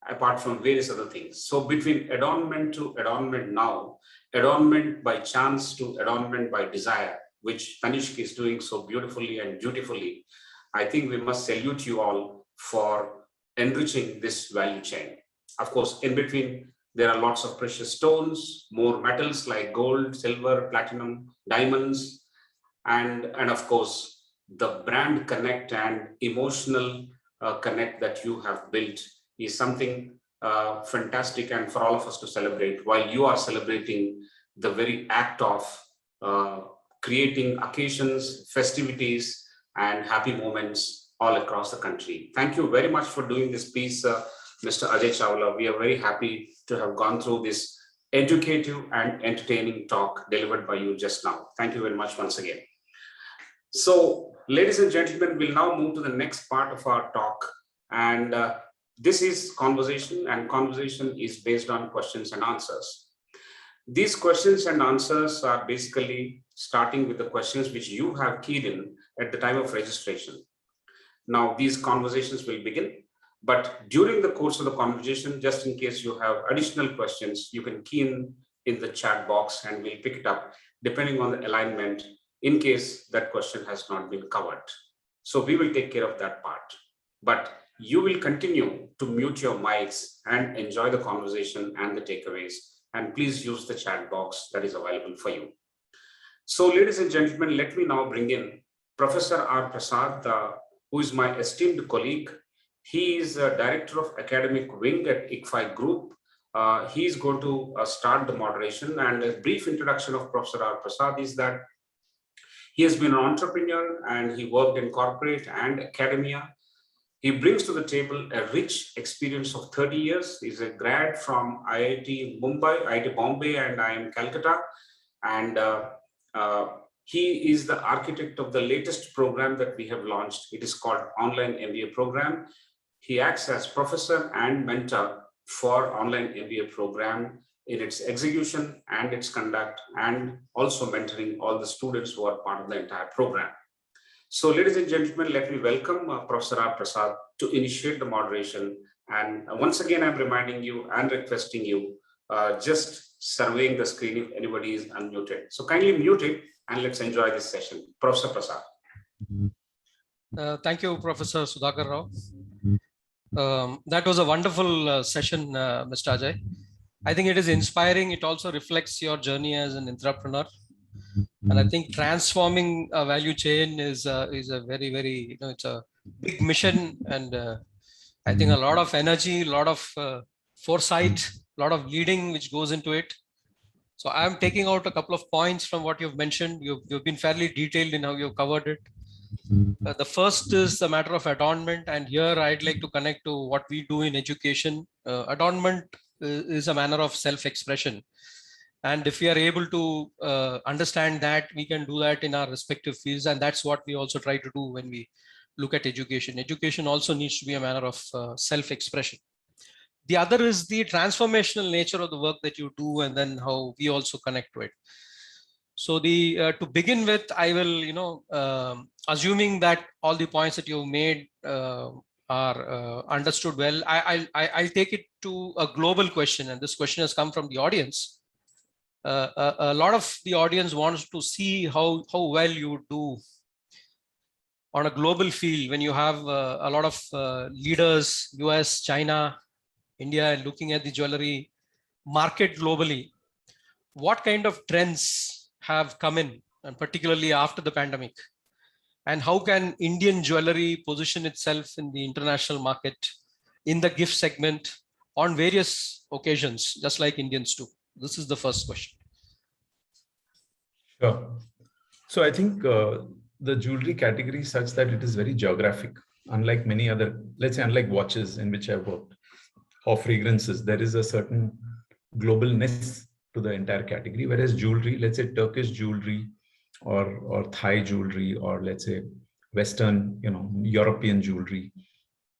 [SPEAKER 3] apart from various other things. So between adornment to adornment now, adornment by chance to adornment by desire, which Tanishq is doing so beautifully and dutifully, I think we must salute you all for enriching this value chain. Of course, in between, there are lots of precious stones, more metals like gold, silver, platinum, diamonds, and of course, the brand connect and emotional connect that you have built is something fantastic, and for all of us to celebrate, while you are celebrating the very act of creating occasions, festivities, and happy moments all across the country. Thank you very much for doing this piece, Mr. Ajay Chawla. We are very happy to have gone through this educative and entertaining talk delivered by you just now. Thank you very much once again. So, ladies and gentlemen, we'll now move to the next part of our talk. And this is conversation, and conversation is based on questions and answers. These questions and answers are basically starting with the questions which you have keyed in at the time of registration. Now, these conversations will begin, but during the course of the conversation, just in case you have additional questions, you can key in the chat box and we'll pick it up depending on the alignment in case that question has not been covered. So we will take care of that part. But you will continue to mute your mics and enjoy the conversation and the takeaways. And please use the chat box that is available for you. So ladies and gentlemen, let me now bring in Professor R. Prasad, who is my esteemed colleague. He is a Director of Academic Wing at ICFAI Group. He is going to start the moderation, and a brief introduction of Professor R. Prasad is that he has been an entrepreneur and he worked in corporate and academia. He brings to the table a rich experience of 30 years. He's a grad from IIT Mumbai, IIT Bombay, and IIM Calcutta. And he is the architect of the latest program that we have launched. It is called Online MBA Program. He acts as professor and mentor for Online MBA Program in its execution and its conduct, and also mentoring all the students who are part of the entire program. So ladies and gentlemen, let me welcome Professor R. Prasad to initiate the moderation. And once again, I'm reminding you and requesting you, just surveying the screen if anybody is unmuted. So kindly mute it and let's enjoy this session. Professor Prasad.
[SPEAKER 14] Thank you, Professor Sudhakar Rao. That was a wonderful session, Mr. Ajay. I think it is inspiring. It also reflects your journey as an entrepreneur. And I think transforming a value chain is a very, very, it's a big mission. And I think a lot of energy, a lot of foresight, a lot of leading which goes into it. So I'm taking out a couple of points from what you've mentioned. You've been fairly detailed in how you've covered it. The first is the matter of adornment, and here I'd like to connect to what we do in education. Adornment is a manner of self-expression, and if we are able to understand that, we can do that in our respective fields, and that's what we also try to do when we look at education. Education also needs to be a manner of self-expression. The other is the transformational nature of the work that you do, and then how we also connect to it. So to begin with, I will, assuming that all the points that you made are understood well, I'll take it to a global question, and this question has come from the audience. A lot of the audience wants to see how well you do on a global field when you have a lot of leaders, US, China, India, looking at the jewelry market globally. What kind of trends have come in, and particularly after the pandemic? And how can Indian jewelry position itself in the international market, in the gift segment, on various occasions, just like Indians do? This is the first question.
[SPEAKER 2] Sure. So I think the jewelry category is such that it is very geographic, unlike many other, let's say unlike watches in which I've worked, or fragrances, there is a certain globalness to the entire category, whereas jewelry, let's say Turkish jewelry or Thai jewelry, or let's say Western, European jewelry,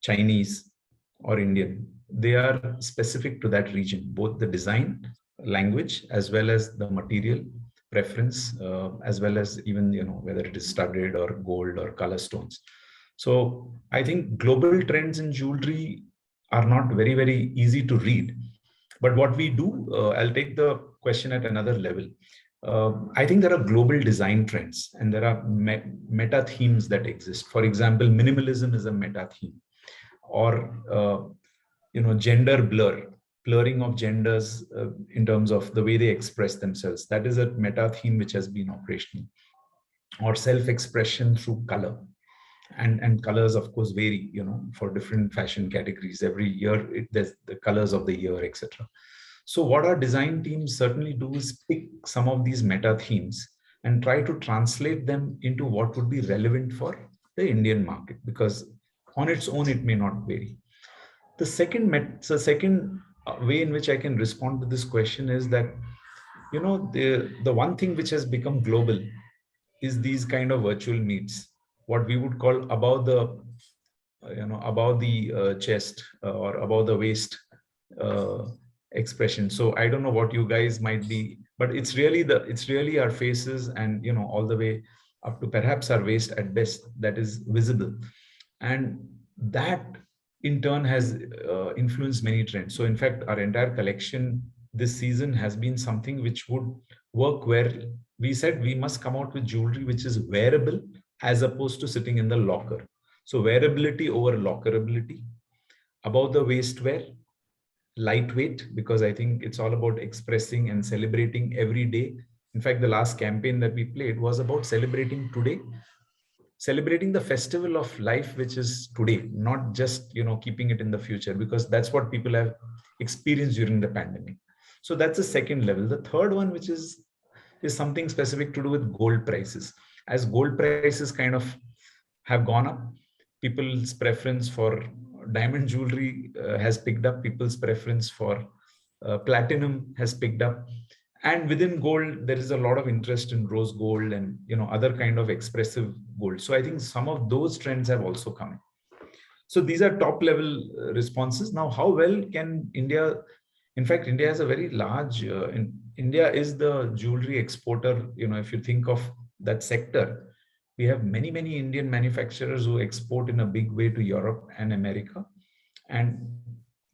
[SPEAKER 2] Chinese or Indian, they are specific to that region, both the design, language, as well as the material preference, as well as even, whether it is studded or gold or color stones. So I think global trends in jewelry are not very, very easy to read. But what we do, I'll take the question at another level. I think there are global design trends, and there are meta themes that exist. For example, minimalism is a meta theme, or gender blurring of genders in terms of the way they express themselves. That is a meta theme which has been operational. Or self-expression through color. And colors, of course, vary, for different fashion categories. Every year, there's the colors of the year, etc. So what our design teams certainly do is pick some of these meta themes and try to translate them into what would be relevant for the Indian market, because on its own, it may not vary. The second way in which I can respond to this question is that, the one thing which has become global is these kind of virtual meets, what we would call above the chest or above the waist expression. So I don't know what you guys might be, but it's really our faces and all the way up to perhaps our waist at best that is visible, and that in turn has influenced many trends. So in fact, our entire collection this season has been something which would work, where we said we must come out with jewelry which is wearable as opposed to sitting in the locker. So wearability over lockerability, above the waist wear, lightweight, because I think it's all about expressing and celebrating every day. In fact, the last campaign that we played was about celebrating today, celebrating the festival of life, which is today, not just, keeping it in the future, because that's what people have experienced during the pandemic. So that's the second level. The third one, which is something specific to do with gold prices. As gold prices kind of have gone up, people's preference for diamond jewelry has picked up. People's preference for platinum has picked up. And within gold, there is a lot of interest in rose gold and other kind of expressive gold. So I think some of those trends have also come in. So these are top level responses. Now, how well can India? In fact, India has a very large. India is the jewelry exporter. If you think of that sector, we have many Indian manufacturers who export in a big way to Europe and America. And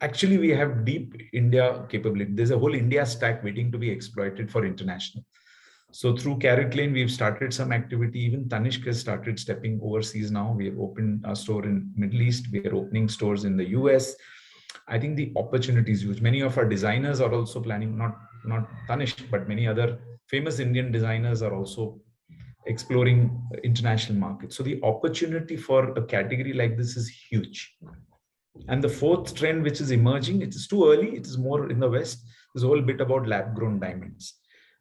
[SPEAKER 2] actually, we have deep India capability. There's a whole India stack waiting to be exploited for international. So through Carrot Lane, we've started some activity. Even Tanishq has started stepping overseas now. We have opened a store in Middle East. We are opening stores in the US. I think the opportunity is huge. Many of our designers are also planning, not Tanishq, but many other famous Indian designers are also exploring international markets. So the opportunity for a category like this is huge. And the fourth trend, which is emerging, it is too early, it is more in the West, there's a whole bit about lab-grown diamonds.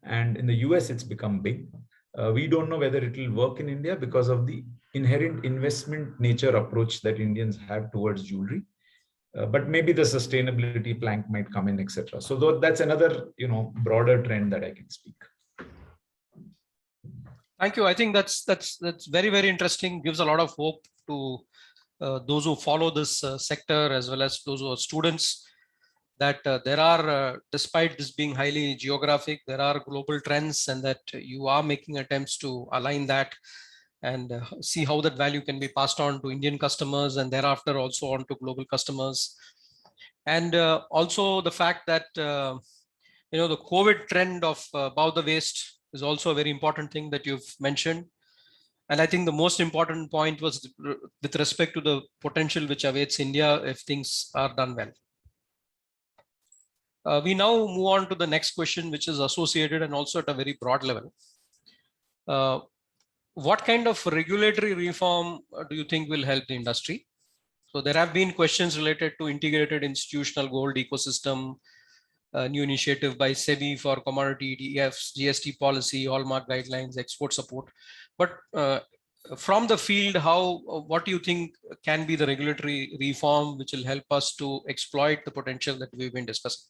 [SPEAKER 2] And in the US, it's become big. We don't know whether it will work in India because of the inherent investment nature approach that Indians have towards jewelry. But maybe the sustainability plank might come in, etc. So that's another, broader trend that I can speak.
[SPEAKER 14] Thank you. I think that's very, very interesting. Gives a lot of hope to those who follow this sector, as well as those who are students, that there are, despite this being highly geographic, there are global trends, and that you are making attempts to align that and see how that value can be passed on to Indian customers and thereafter also on to global customers. And also the fact that, the COVID trend of bow the waist is also a very important thing that you've mentioned. And I think the most important point was with respect to the potential which awaits India if things are done well. We now move on to the next question, which is associated and also at a very broad level. What kind of regulatory reform do you think will help the industry? So there have been questions related to integrated institutional gold ecosystem, new initiative by SEBI for commodity ETFs, GST policy, hallmark guidelines, export support. But from the field, what do you think can be the regulatory reform which will help us to exploit the potential that we've been discussing?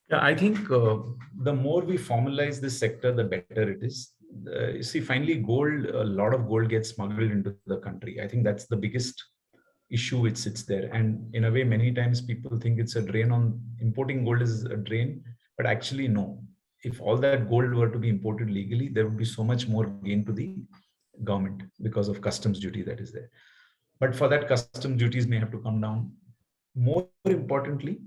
[SPEAKER 2] Yeah, I think the more we formalize this sector, the better it is. You see, finally, a lot of gold gets smuggled into the country. I think that's the biggest issue which sits there. And in a way, many times people think it's a drain on importing gold is a drain, but actually no. If all that gold were to be imported legally, there would be so much more gain to the government because of customs duty that is there. But for that, customs duties may have to come down. More importantly,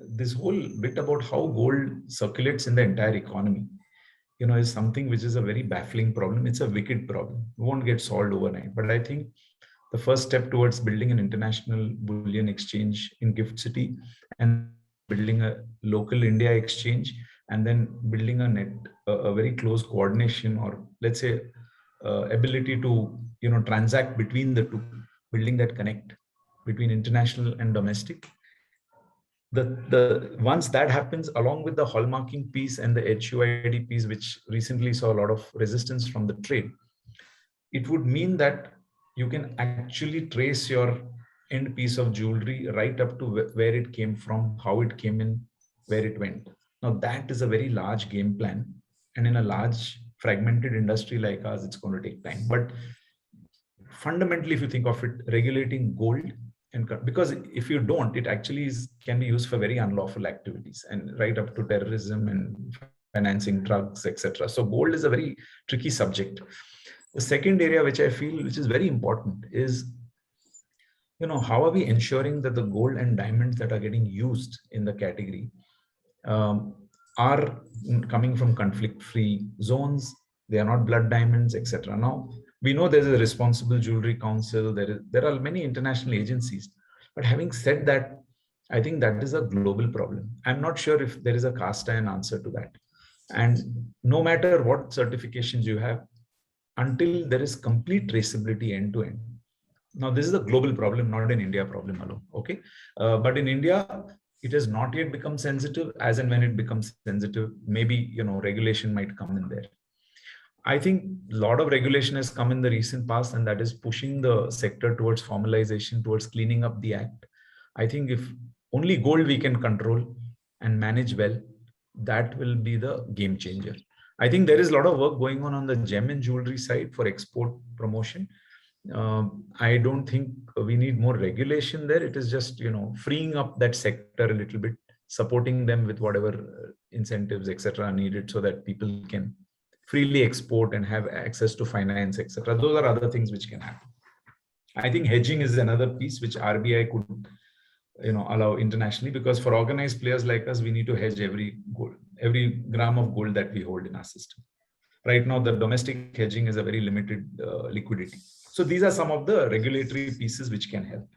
[SPEAKER 2] this whole bit about how gold circulates in the entire economy, is something which is a very baffling problem. It's a wicked problem. It won't get solved overnight. But I think the first step towards building an international bullion exchange in Gift City and building a local India exchange, and then building a very close coordination, or let's say ability to transact between the two, building that connect between international and domestic. The once that happens, along with the hallmarking piece and the HUID piece, which recently saw a lot of resistance from the trade, it would mean that you can actually trace your end piece of jewelry right up to where it came from, how it came in, where it went. Now that is a very large game plan, and in a large fragmented industry like ours, it's going to take time. But fundamentally, if you think of it, regulating gold, and because if you don't, it actually can be used for very unlawful activities, and right up to terrorism and financing drugs, etc. So gold is a very tricky subject. The second area which I feel which is very important is, how are we ensuring that the gold and diamonds that are getting used in the category are coming from conflict-free zones, they are not blood diamonds, etc. Now, we know there's a Responsible Jewelry Council, there are many international agencies, but having said that, I think that is a global problem. I'm not sure if there is a cast iron answer to that. And no matter what certifications you have, until there is complete traceability end to end. Now, this is a global problem, not an India problem alone, okay? But in India, it has not yet become sensitive. As and when it becomes sensitive, maybe, regulation might come in there. I think a lot of regulation has come in the recent past, and that is pushing the sector towards formalization, towards cleaning up the act. I think if only gold we can control and manage well, that will be the game changer. I think there is a lot of work going on the gem and jewelry side for export promotion. I don't think we need more regulation there. It is just, freeing up that sector a little bit, supporting them with whatever incentives, etc. are needed so that people can freely export and have access to finance, etc. Those are other things which can happen. I think hedging is another piece which RBI could, allow internationally, because for organized players like us, we need to hedge every gram of gold that we hold in our system. Right now, the domestic hedging is a very limited liquidity. So these are some of the regulatory pieces which can help.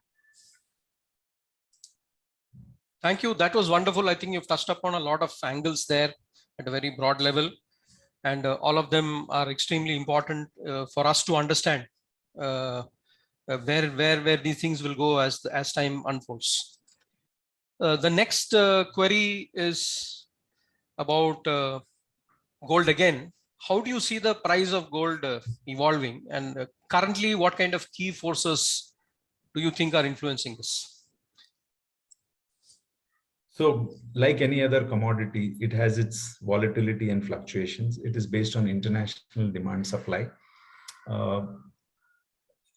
[SPEAKER 14] Thank you. That was wonderful. I think you've touched upon a lot of angles there at a very broad level. And all of them are extremely important for us to understand where these things will go as time unfolds. The next query is about gold again. how do you see the price of gold evolving? And currently, what kind of key forces do you think are influencing this?
[SPEAKER 2] So, like any other commodity, it has its volatility and fluctuations. It is based on international demand supply.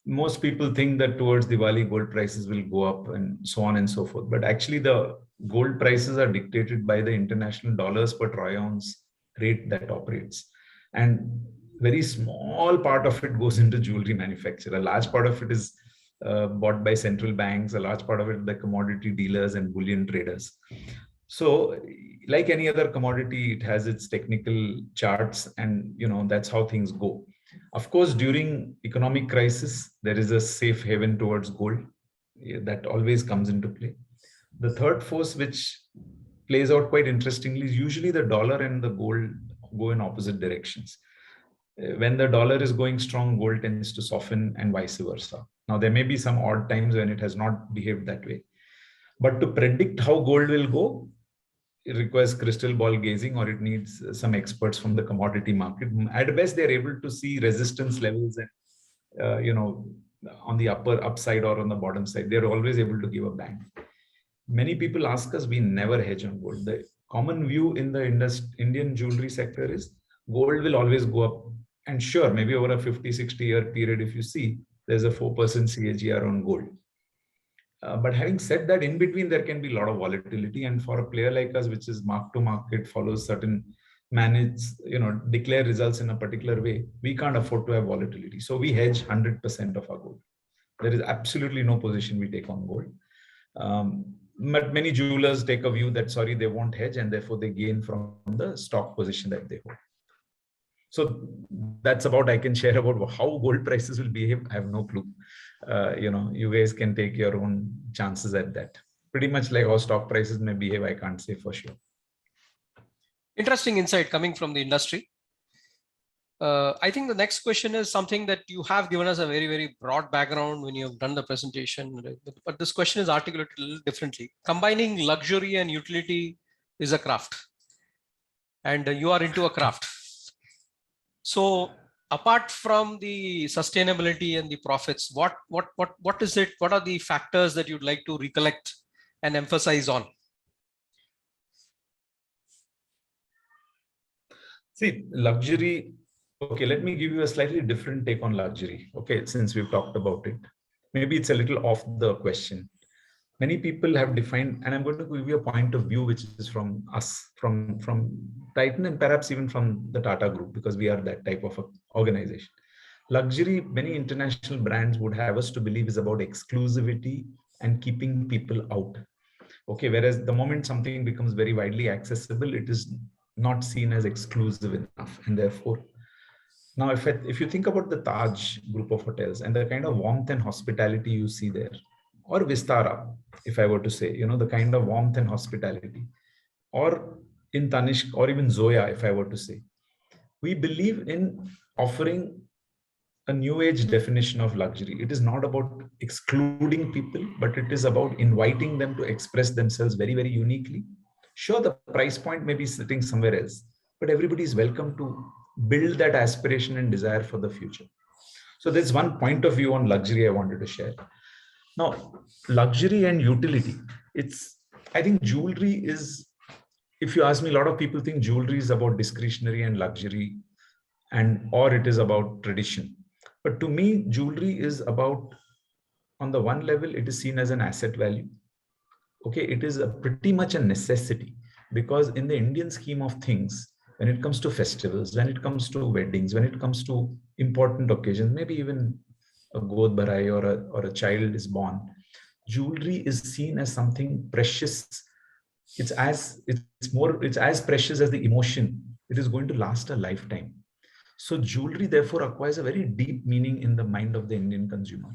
[SPEAKER 2] Most people think that towards Diwali, gold prices will go up and so on and so forth. But actually, the gold prices are dictated by the international dollars per troy ounce rate that operates. And very small part of it goes into jewelry manufacture. A large part of it is bought by central banks, a large part of it by commodity dealers and bullion traders. So like any other commodity, it has its technical charts, and that's how things go. Of course, during economic crisis, there is a safe haven towards gold. That always comes into play. The third force, which plays out quite interestingly, is usually the dollar and the gold go in opposite directions. When the dollar is going strong, gold tends to soften and vice versa. Now, there may be some odd times when it has not behaved that way. But to predict how gold will go, it requires crystal ball gazing, or it needs some experts from the commodity market. At best, they're able to see resistance levels and, on the upside or on the bottom side. They're always able to give a band. Many people ask us, we never hedge on gold. The common view in the Indian jewelry sector is gold will always go up. And sure, maybe over a 50-60 year period, if you see, there's a 4% CAGR on gold. But having said that, in between, there can be a lot of volatility. And for a player like us, which is mark to market, follows certain declare results in a particular way, we can't afford to have volatility. So we hedge 100% of our gold. There is absolutely no position we take on gold. But many jewelers take a view that, sorry, they won't hedge, and therefore they gain from the stock position that they hold. So that's about I can share about how gold prices will behave. I have no clue. You guys can take your own chances at that. Pretty much like how stock prices may behave, I can't say for sure.
[SPEAKER 14] Interesting insight coming from the industry. I think the next question is something that you have given us a very, very broad background when you have done the presentation. But this question is articulated a little differently. Combining luxury and utility is a craft. And you are into a craft. So apart from the sustainability and the profits, what is it? What are the factors that you'd like to recollect and emphasize on?
[SPEAKER 2] See, luxury. Okay, let me give you a slightly different take on luxury. Okay, since we've talked about it, maybe it's a little off the question. Many people have defined, and I'm going to give you a point of view which is from us, from Titan, and perhaps even from the Tata group, because we are that type of a organization. Luxury, many international brands would have us to believe, is about exclusivity and keeping people out. Okay, whereas the moment something becomes very widely accessible, it is not seen as exclusive enough, and therefore. Now, if you think about the Taj group of hotels and the kind of warmth and hospitality you see there, or Vistara, if I were to say, the kind of warmth and hospitality, or in Tanishq, or even Zoya, if I were to say, we believe in offering a new age definition of luxury. It is not about excluding people, but it is about inviting them to express themselves very, very uniquely. Sure, the price point may be sitting somewhere else, but everybody is welcome to build that aspiration and desire for the future. So there's one point of view on luxury I wanted to share. Now, luxury and utility. I think jewelry is, if you ask me, a lot of people think jewelry is about discretionary and luxury, or it is about tradition. But to me, jewelry is about, on the one level, it is seen as an asset value. Okay, it is pretty much a necessity, because in the Indian scheme of things, when it comes to festivals, when it comes to weddings, when it comes to important occasions, maybe even a god bharai or a child is born, jewelry is seen as something precious. It's as precious as the emotion. It is going to last a lifetime. So jewelry therefore acquires a very deep meaning in the mind of the Indian consumer.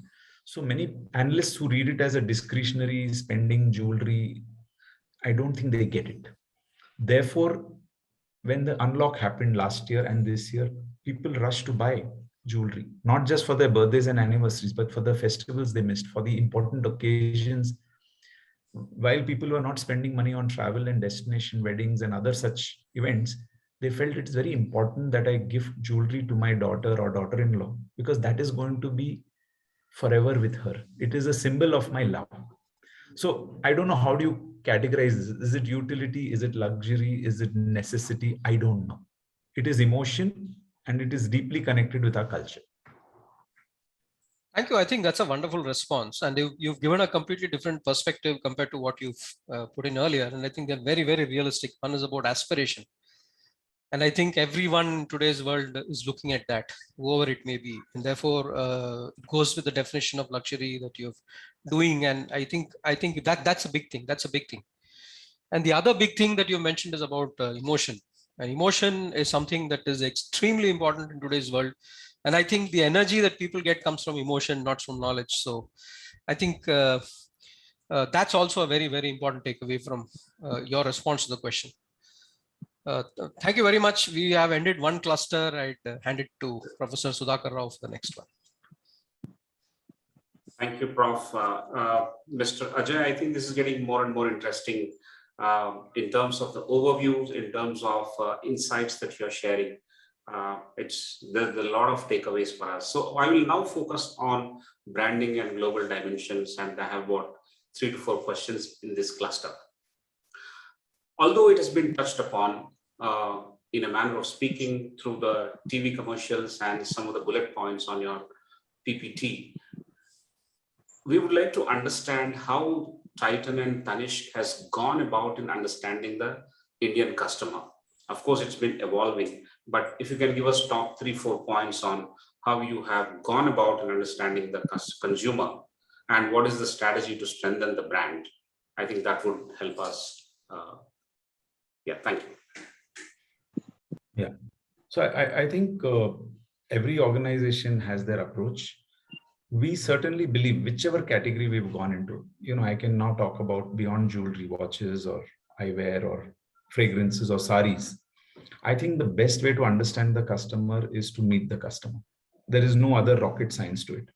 [SPEAKER 2] So many analysts who read it as a discretionary spending jewelry, I don't think they get it. Therefore, when the unlock happened last year and this year, people rushed to buy jewelry, not just for their birthdays and anniversaries, but for the festivals they missed, for the important occasions. While people were not spending money on travel and destination weddings and other such events, they felt it's very important that I gift jewelry to my daughter or daughter-in-law, because that is going to be forever with her. It is a symbol of my love. So I don't know, how do you categorize this? Is it utility? Is it luxury? Is it necessity? I don't know. It is emotion, and it is deeply connected with our culture.
[SPEAKER 14] Thank you. I think that's a wonderful response. And you've given a completely different perspective compared to what you've put in earlier. And I think they're very, very realistic. One is about aspiration. And I think everyone in today's world is looking at that, whoever it may be. And therefore, it goes with the definition of luxury that you're doing. And I think that's a big thing. That's a big thing. And the other big thing that you mentioned is about emotion. And emotion is something that is extremely important in today's world. And I think the energy that people get comes from emotion, not from knowledge. So I think that's also a very, very important takeaway from your response to the question. Thank you very much. We have ended one cluster. I'd hand it to Professor Sudhakar Rao for the next one.
[SPEAKER 3] Thank you, Prof. Mr. Ajoy, I think this is getting more and more interesting in terms of the overviews, in terms of insights that you're sharing. There's a lot of takeaways for us. So I will now focus on branding and global dimensions, and I have about 3 to 4 questions in this cluster. Although it has been touched upon in a manner of speaking through the TV commercials and some of the bullet points on your PPT, we would like to understand how Titan and Tanishq has gone about in understanding the Indian customer. Of course, it's been evolving, but if you can give us top 3-4 points on how you have gone about in understanding the consumer and what is the strategy to strengthen the brand, I think that would help us. Yeah, thank you.
[SPEAKER 2] Yeah, so I think every organization has their approach. We certainly believe whichever category we've gone into, I can now talk about beyond jewelry, watches or eyewear or fragrances or saris. I think the best way to understand the customer is to meet the customer. There is no other rocket science to it,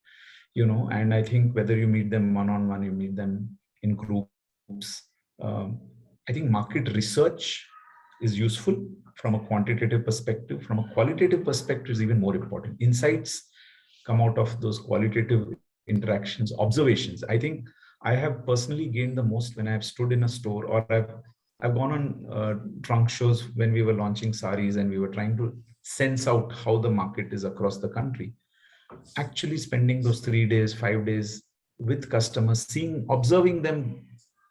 [SPEAKER 2] and I think whether you meet them one-on-one, you meet them in groups. I think market research is useful from a quantitative perspective. From a qualitative perspective is even more important. Insights come out of those qualitative interactions, observations. I think I have personally gained the most when I have stood in a store, or I've gone on trunk shows when we were launching saris and we were trying to sense out how the market is across the country. Actually spending those 3 days, 5 days with customers, observing them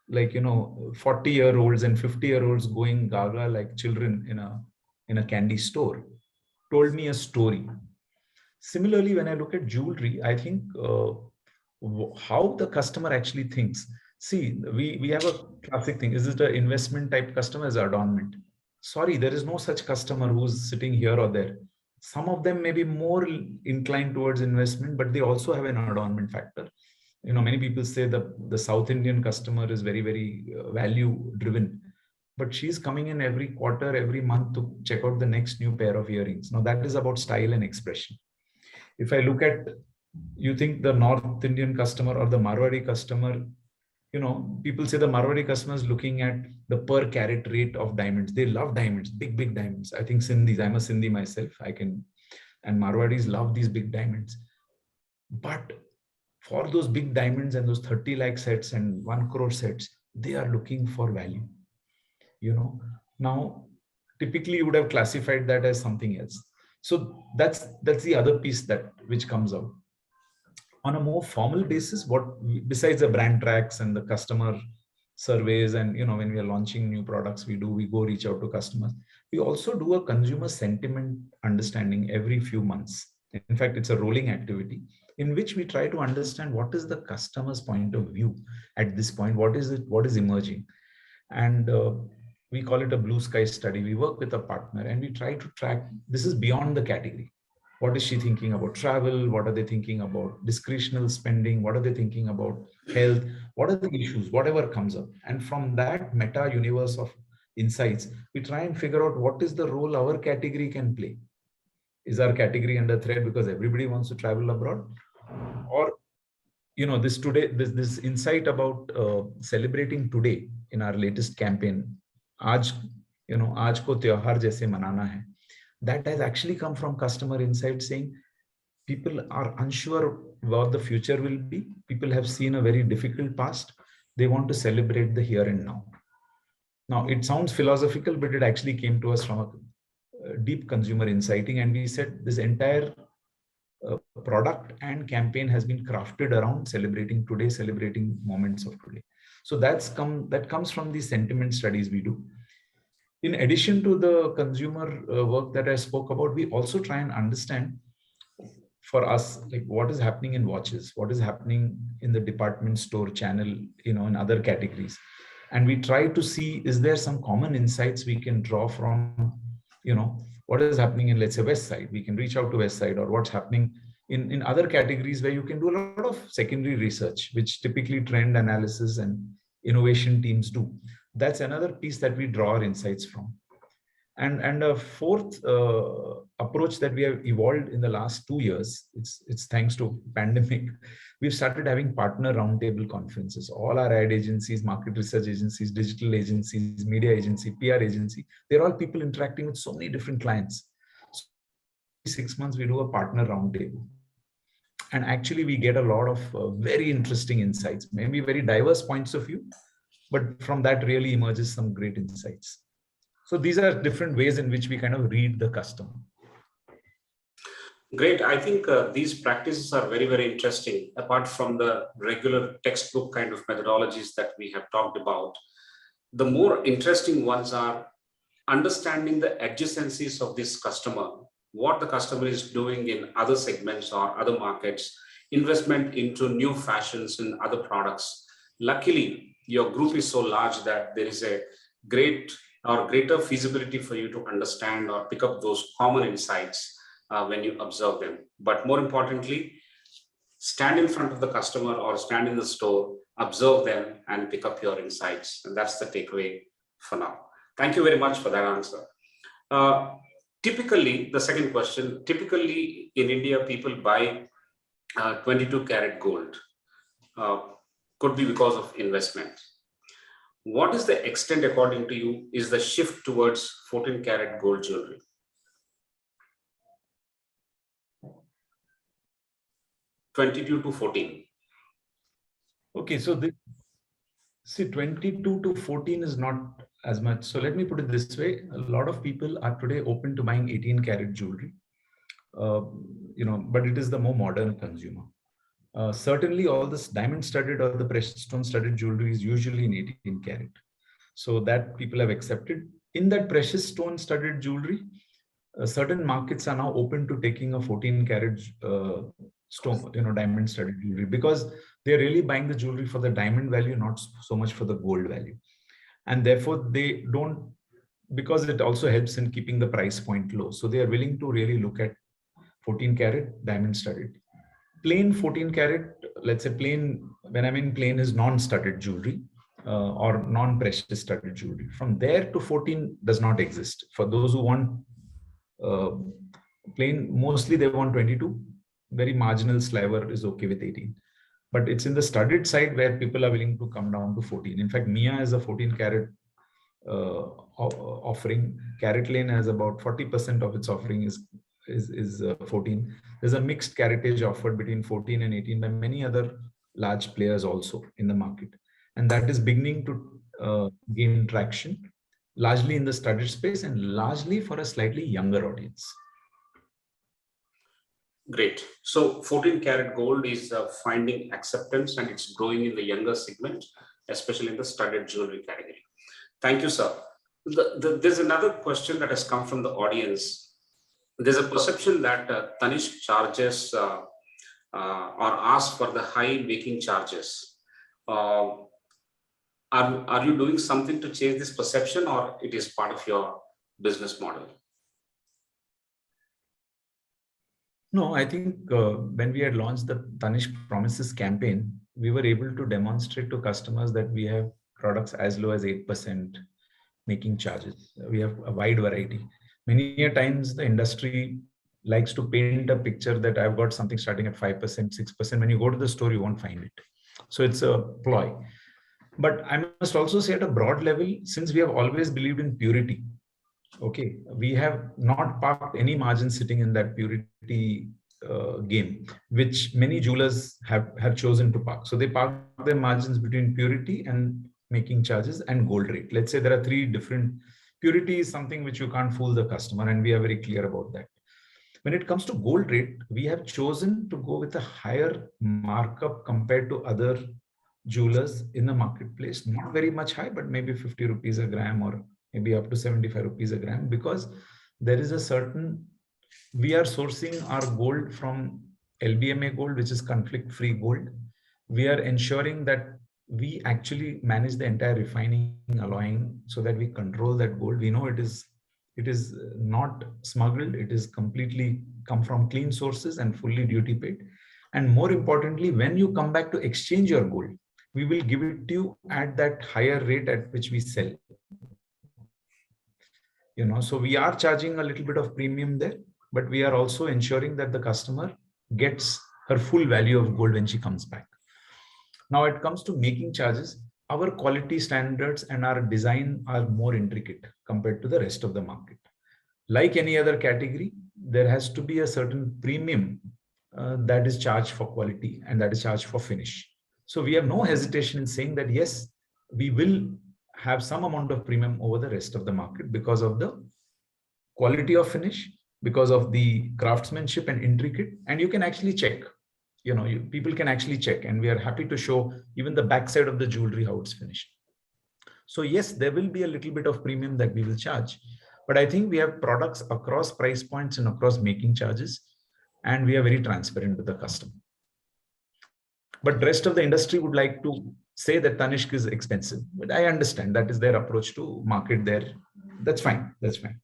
[SPEAKER 2] like 40-year-olds and 50-year-olds going gaga like children in a candy store, told me a story. Similarly, when I look at jewelry, I think how the customer actually thinks. See, we have a classic thing. Is it an investment type customer? Is it adornment? Sorry, there is no such customer who's sitting here or there. Some of them may be more inclined towards investment, but they also have an adornment factor. Many people say the South Indian customer is very, very value driven, but she's coming in every quarter, every month to check out the next new pair of earrings. Now that is about style and expression. If I look at, you think the North Indian customer or the Marwari customer, people say the Marwari customer is looking at the per carat rate of diamonds. They love diamonds, big, big diamonds. I think Sindhis, I'm a Sindhi myself, and Marwadis love these big diamonds. But for those big diamonds and those 30 lakh sets and 1 crore sets, they are looking for value. Now, typically you would have classified that as something else. So that's the other piece which comes out. On a more formal basis, besides the brand tracks and the customer surveys, and when we are launching new products, we go reach out to customers. We also do a consumer sentiment understanding every few months. In fact, it's a rolling activity in which we try to understand what is the customer's point of view at this point, what is emerging. And we call it a blue sky study. We work with a partner and we try to track, this is beyond the category. What is she thinking about travel? What are they thinking about discretionary spending? What are they thinking about health? What are the issues, whatever comes up? And from that meta universe of insights, we try and figure out what is the role our category can play. Is our category under threat because everybody wants to travel abroad? Or, this insight about celebrating today in our latest campaign, Aaj आज को त्योहार जैसे मनाना है. That has actually come from customer insight saying people are unsure what the future will be. People have seen a very difficult past. They want to celebrate the here and now. Now, it sounds philosophical, but it actually came to us from a deep consumer insighting. And we said this entire product and campaign has been crafted around celebrating today, celebrating moments of today. So that comes from the sentiment studies we do. In addition to the consumer work that I spoke about, we also try and understand for us, like what is happening in watches, what is happening in the department store channel, in other categories. And we try to see, is there some common insights we can draw from, what is happening in, let's say, West Side. We can reach out to West Side, or what's happening in other categories where you can do a lot of secondary research, which typically trend analysis and innovation teams do. That's another piece that we draw our insights from. And a fourth approach that we have evolved in the last 2 years, it's thanks to pandemic, we've started having partner roundtable conferences. All our ad agencies, market research agencies, digital agencies, media agency, PR agency, they're all people interacting with so many different clients. So 6 months, we do a partner roundtable. And actually, we get a lot of very interesting insights, maybe very diverse points of view, but from that really emerges some great insights. So these are different ways in which we kind of read the customer.
[SPEAKER 3] Great. I think these practices are very, very interesting. Apart from the regular textbook kind of methodologies that we have talked about, the more interesting ones are understanding the adjacencies of this customer, what the customer is doing in other segments or other markets, investment into new fashions and other products. Luckily, your group is so large that there is a greater feasibility for you to understand or pick up those common insights when you observe them. But more importantly, stand in front of the customer or stand in the store, observe them and pick up your insights. And that's the takeaway for now. Thank you very much for that answer. Typically, the second question, typically in India, people buy 22 karat gold. Could be because of investment. What is the extent, according to you, is the shift towards 14 karat gold jewelry? (22 to 14).
[SPEAKER 2] Okay, so 22 to 14 is not as much. So let me put it this way. A lot of people are today open to buying 18 karat jewelry, but it is the more modern consumer. Certainly all this diamond studded or the precious stone studded jewelry is usually in 18 karat. So that people have accepted. In that precious stone studded jewelry, certain markets are now open to taking a 14 karat stone, diamond studded jewelry, because they're really buying the jewelry for the diamond value, not so much for the gold value. And therefore they don't, because it also helps in keeping the price point low. So they are willing to really look at 14 karat diamond studded. Plain 14 karat, let's say plain, when I mean plain is non-studded jewelry or non-precious studded jewelry. From there to 14 does not exist. For those who want plain, mostly they want 22. Very marginal sliver is okay with 18. But it's in the studded side where people are willing to come down to 14. In fact, Mia is a 14 karat offering. Carat Lane has about 40% of its offering is 14. There's a mixed caratage offered between 14 and 18 by many other large players also in the market. And that is beginning to gain traction, largely in the studded space and largely for a slightly younger audience.
[SPEAKER 3] Great. So 14 karat gold is finding acceptance and it's growing in the younger segment, especially in the studded jewelry category. Thank you, sir. There's another question that has come from the audience. There's a perception that Tanishq charges or asks for the high making charges. Are you doing something to change this perception, or it is part of your business model?
[SPEAKER 2] No, I think when we had launched the Tanishq Promises campaign, we were able to demonstrate to customers that we have products as low as 8% making charges. We have a wide variety. Many a times the industry likes to paint a picture that I've got something starting at 5%, 6%. When you go to the store, you won't find it. So it's a ploy. But I must also say at a broad level, since we have always believed in purity, Okay, we have not parked any margin sitting in that purity game, which many jewelers have chosen to park. So they park their margins between purity and making charges and gold rate. Let's say there are three different. Purity is something which you can't fool the customer, and we are very clear about that. When it comes to gold rate, we have chosen to go with a higher markup compared to other jewelers in the marketplace. Not very much high, but maybe 50 rupees a gram or maybe up to 75 rupees a gram, because there is a certain, we are sourcing our gold from LBMA gold, which is conflict-free gold. We are ensuring that we actually manage the entire refining, alloying, so that we control that gold. We know it is not smuggled. It is completely come from clean sources and fully duty paid. And more importantly, when you come back to exchange your gold, we will give it to you at that higher rate at which we sell. So we are charging a little bit of premium there, but we are also ensuring that the customer gets her full value of gold when she comes back. Now it comes to making charges. Our quality standards and our design are more intricate compared to the rest of the market. Like any other category, there has to be a certain premium that is charged for quality and that is charged for finish. So we have no hesitation in saying that, yes, we will have some amount of premium over the rest of the market because of the quality of finish, because of the craftsmanship and intricate, and you can actually check. People can actually check, and we are happy to show even the backside of the jewelry, how it's finished. So yes, there will be a little bit of premium that we will charge, but I think we have products across price points and across making charges, and we are very transparent with the customer. But rest of the industry would like to say that Tanishq is expensive, but I understand that is their approach to market there. That's fine. That's fine.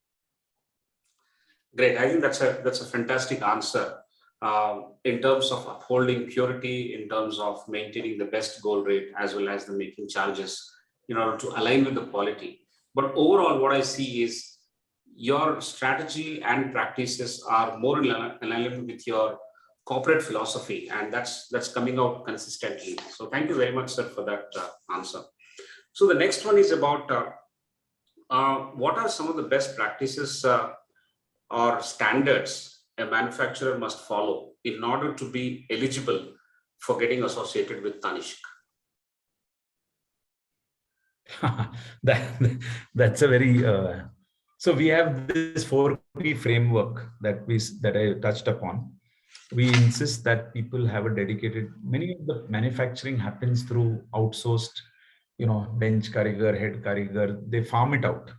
[SPEAKER 3] Great. I think that's a fantastic answer. In terms of upholding purity, in terms of maintaining the best gold rate, as well as the making charges, in order to align with the quality. But overall, what I see is your strategy and practices are more in alignment with your corporate philosophy, and that's coming out consistently. So thank you very much, sir, for that answer. So the next one is about what are some of the best practices or standards a manufacturer must follow in order to be eligible for getting associated with Tanishq?
[SPEAKER 2] That's a very so we have this 4P framework that I touched upon. We insist that people have a dedicated, many of the manufacturing happens through outsourced, bench karigar, head karigar, they farm it out.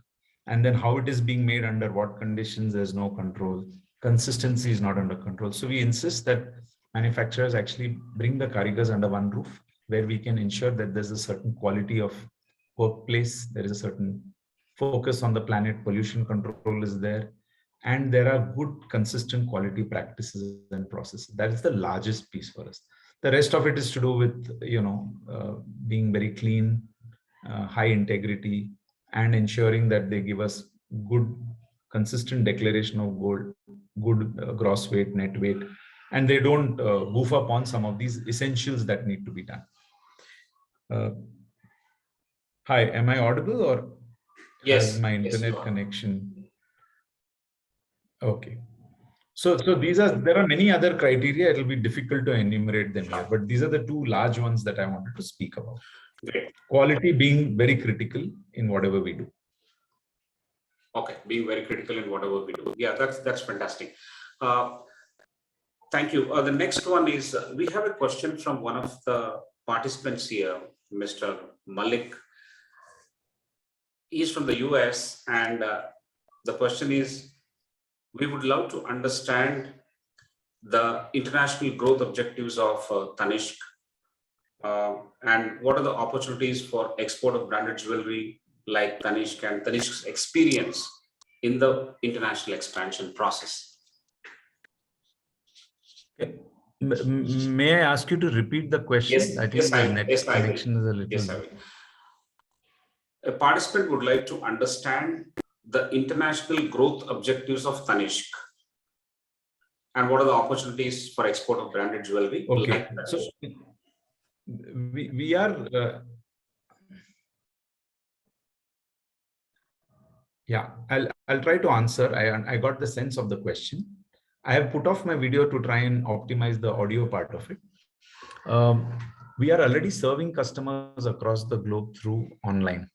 [SPEAKER 2] And then how it is being made, under what conditions, there's no control. Consistency is not under control. So we insist that manufacturers actually bring the karigars under one roof, where we can ensure that there's a certain quality of workplace, there is a certain focus on the planet, pollution control is there, and there are good consistent quality practices and processes. That is the largest piece for us. The rest of it is to do with being very clean, high integrity, and ensuring that they give us good consistent declaration of gold, good gross weight, net weight, and they don't goof up on some of these essentials that need to be done. Hi, am I audible, or
[SPEAKER 3] yes,
[SPEAKER 2] has my internet connection? Okay. So there are many other criteria. It will be difficult to enumerate them here, but these are the two large ones that I wanted to speak about.
[SPEAKER 3] Great.
[SPEAKER 2] Quality being very critical in whatever we do.
[SPEAKER 3] Okay, being very critical in whatever we do. Yeah, that's fantastic. Thank you. The next one is, we have a question from one of the participants here, Mr. Malik. He's from the US, and the question is, we would love to understand the international growth objectives of Tanishq, and what are the opportunities for export of branded jewelry like Tanishq, and Tanishq's experience in the international expansion process.
[SPEAKER 2] Okay. May I ask you to repeat the question?
[SPEAKER 3] Yes,
[SPEAKER 2] I think the net connection is a little.
[SPEAKER 3] Yes, I will. A participant would like to understand the international growth objectives of Tanishq, and what are the opportunities for export of branded jewelry.
[SPEAKER 2] Okay,
[SPEAKER 3] like
[SPEAKER 2] so we are Yeah, I'll try to answer. I got the sense of the question. I have put off my video to try and optimize the audio part of it. Um, we are already serving customers across the globe through online.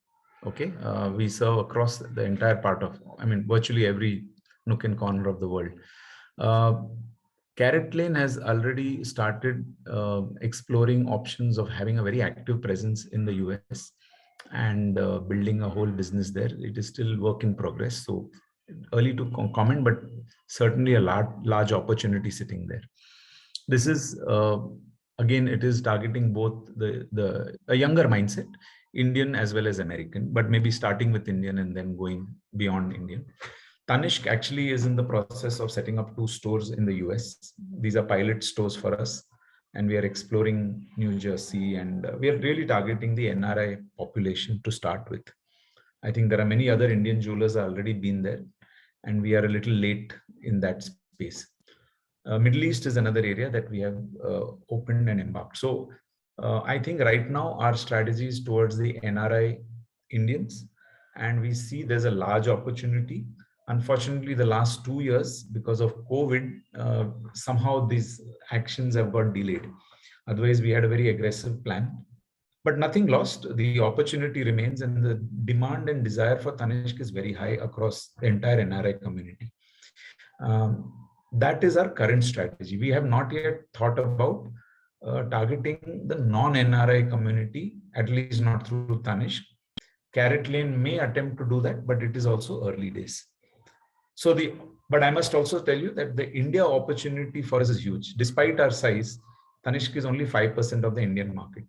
[SPEAKER 2] Okay, we serve across the entire part of, I mean, virtually every nook and corner of the world. Carrot Lane has already started exploring options of having a very active presence in the US and building a whole business there. It is still work in progress, so early to comment, but certainly a large opportunity sitting there. This is again, it is targeting both a younger mindset, Indian as well as American, but maybe starting with Indian and then going beyond Indian. Tanishq actually is in the process of setting up 2 stores in the US. These are pilot stores for us, and we are exploring New Jersey, and we are really targeting the NRI population to start with. I think there are many other Indian jewelers have already been there, and we are a little late in that space. Middle East is another area that we have opened and embarked. So I think right now our strategy is towards the NRI Indians, and we see there's a large opportunity. Unfortunately, the last 2 years, because of COVID, somehow these actions have got delayed. Otherwise, we had a very aggressive plan. But nothing lost. The opportunity remains, and the demand and desire for Tanishq is very high across the entire NRI community. That is our current strategy. We have not yet thought about targeting the non-NRI community, at least not through Tanishq. Carrot Lane may attempt to do that, but it is also early days. So but I must also tell you that the India opportunity for us is huge. Despite our size, Tanishq is only 5% of the Indian market.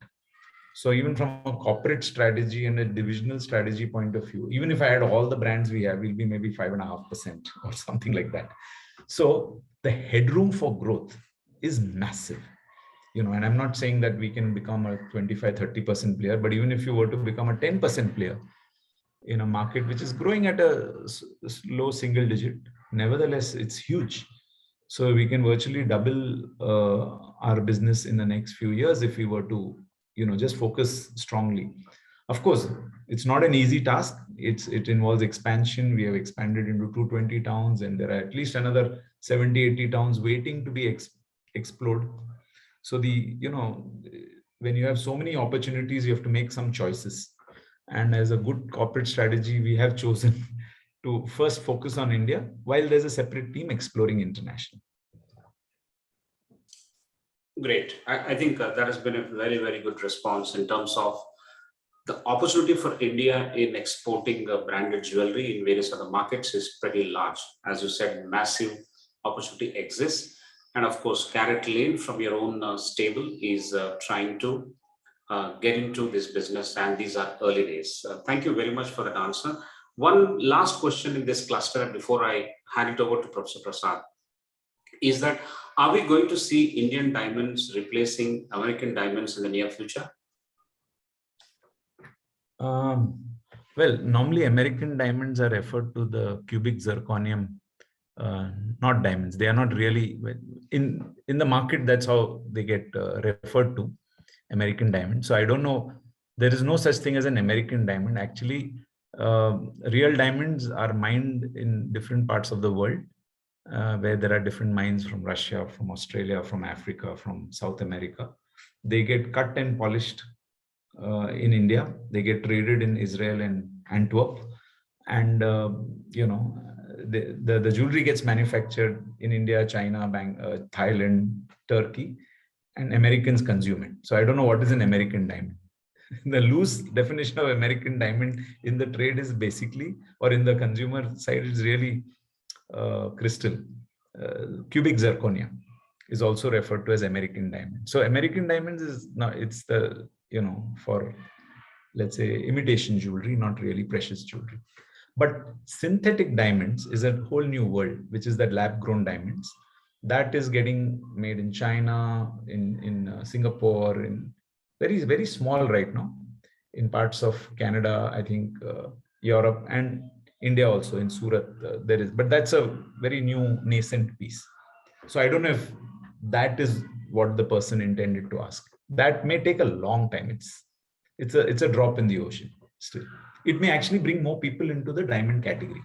[SPEAKER 2] So even from a corporate strategy and a divisional strategy point of view, even if I add all the brands we have, we'll be maybe 5.5% or something like that. So the headroom for growth is massive, and I'm not saying that we can become a 25-30% player, but even if you were to become a 10% player in a market which is growing at a low single digit, nevertheless, it's huge. So we can virtually double our business in the next few years if we were to, just focus strongly. Of course, it's not an easy task. It involves expansion. We have expanded into 220 towns, and there are at least another 70-80 towns waiting to be explored. So when you have so many opportunities, you have to make some choices. And as a good corporate strategy, we have chosen to first focus on India while there's a separate team exploring international.
[SPEAKER 3] Great. I think that has been a very, very good response in terms of the opportunity for India in exporting branded jewelry in various other markets is pretty large. As you said, massive opportunity exists. And of course, Carrot Lane from your own stable is trying to get into this business, and these are early days. Thank you very much for that answer. One last question in this cluster before I hand it over to Professor Prasad is that, are we going to see Indian diamonds replacing American diamonds in the near future?
[SPEAKER 2] Well, normally American diamonds are referred to the cubic zirconium, not diamonds. They are not really in the market. That's how they get referred to, American diamond. So I don't know. There is no such thing as an American diamond. Actually, real diamonds are mined in different parts of the world, where there are different mines from Russia, from Australia, from Africa, from South America. They get cut and polished in India. They get traded in Israel and Antwerp, and the jewelry gets manufactured in India, China, Thailand, Turkey, and Americans consume it. So I don't know what is an American diamond. The loose definition of American diamond in the trade is basically, or in the consumer side, is really crystal. Cubic zirconia is also referred to as American diamond. So American diamonds is not, it's the, for, let's say, imitation jewelry, not really precious jewelry. But synthetic diamonds is a whole new world, which is that lab grown diamonds that is getting made in China, in Singapore, in very, very small right now, in parts of Canada, I think Europe and India also, in Surat there is, but that's a very new nascent piece. So I don't know if that is what the person intended to ask. That may take a long time. It's a drop in the ocean still. it may actually bring more people into the diamond category,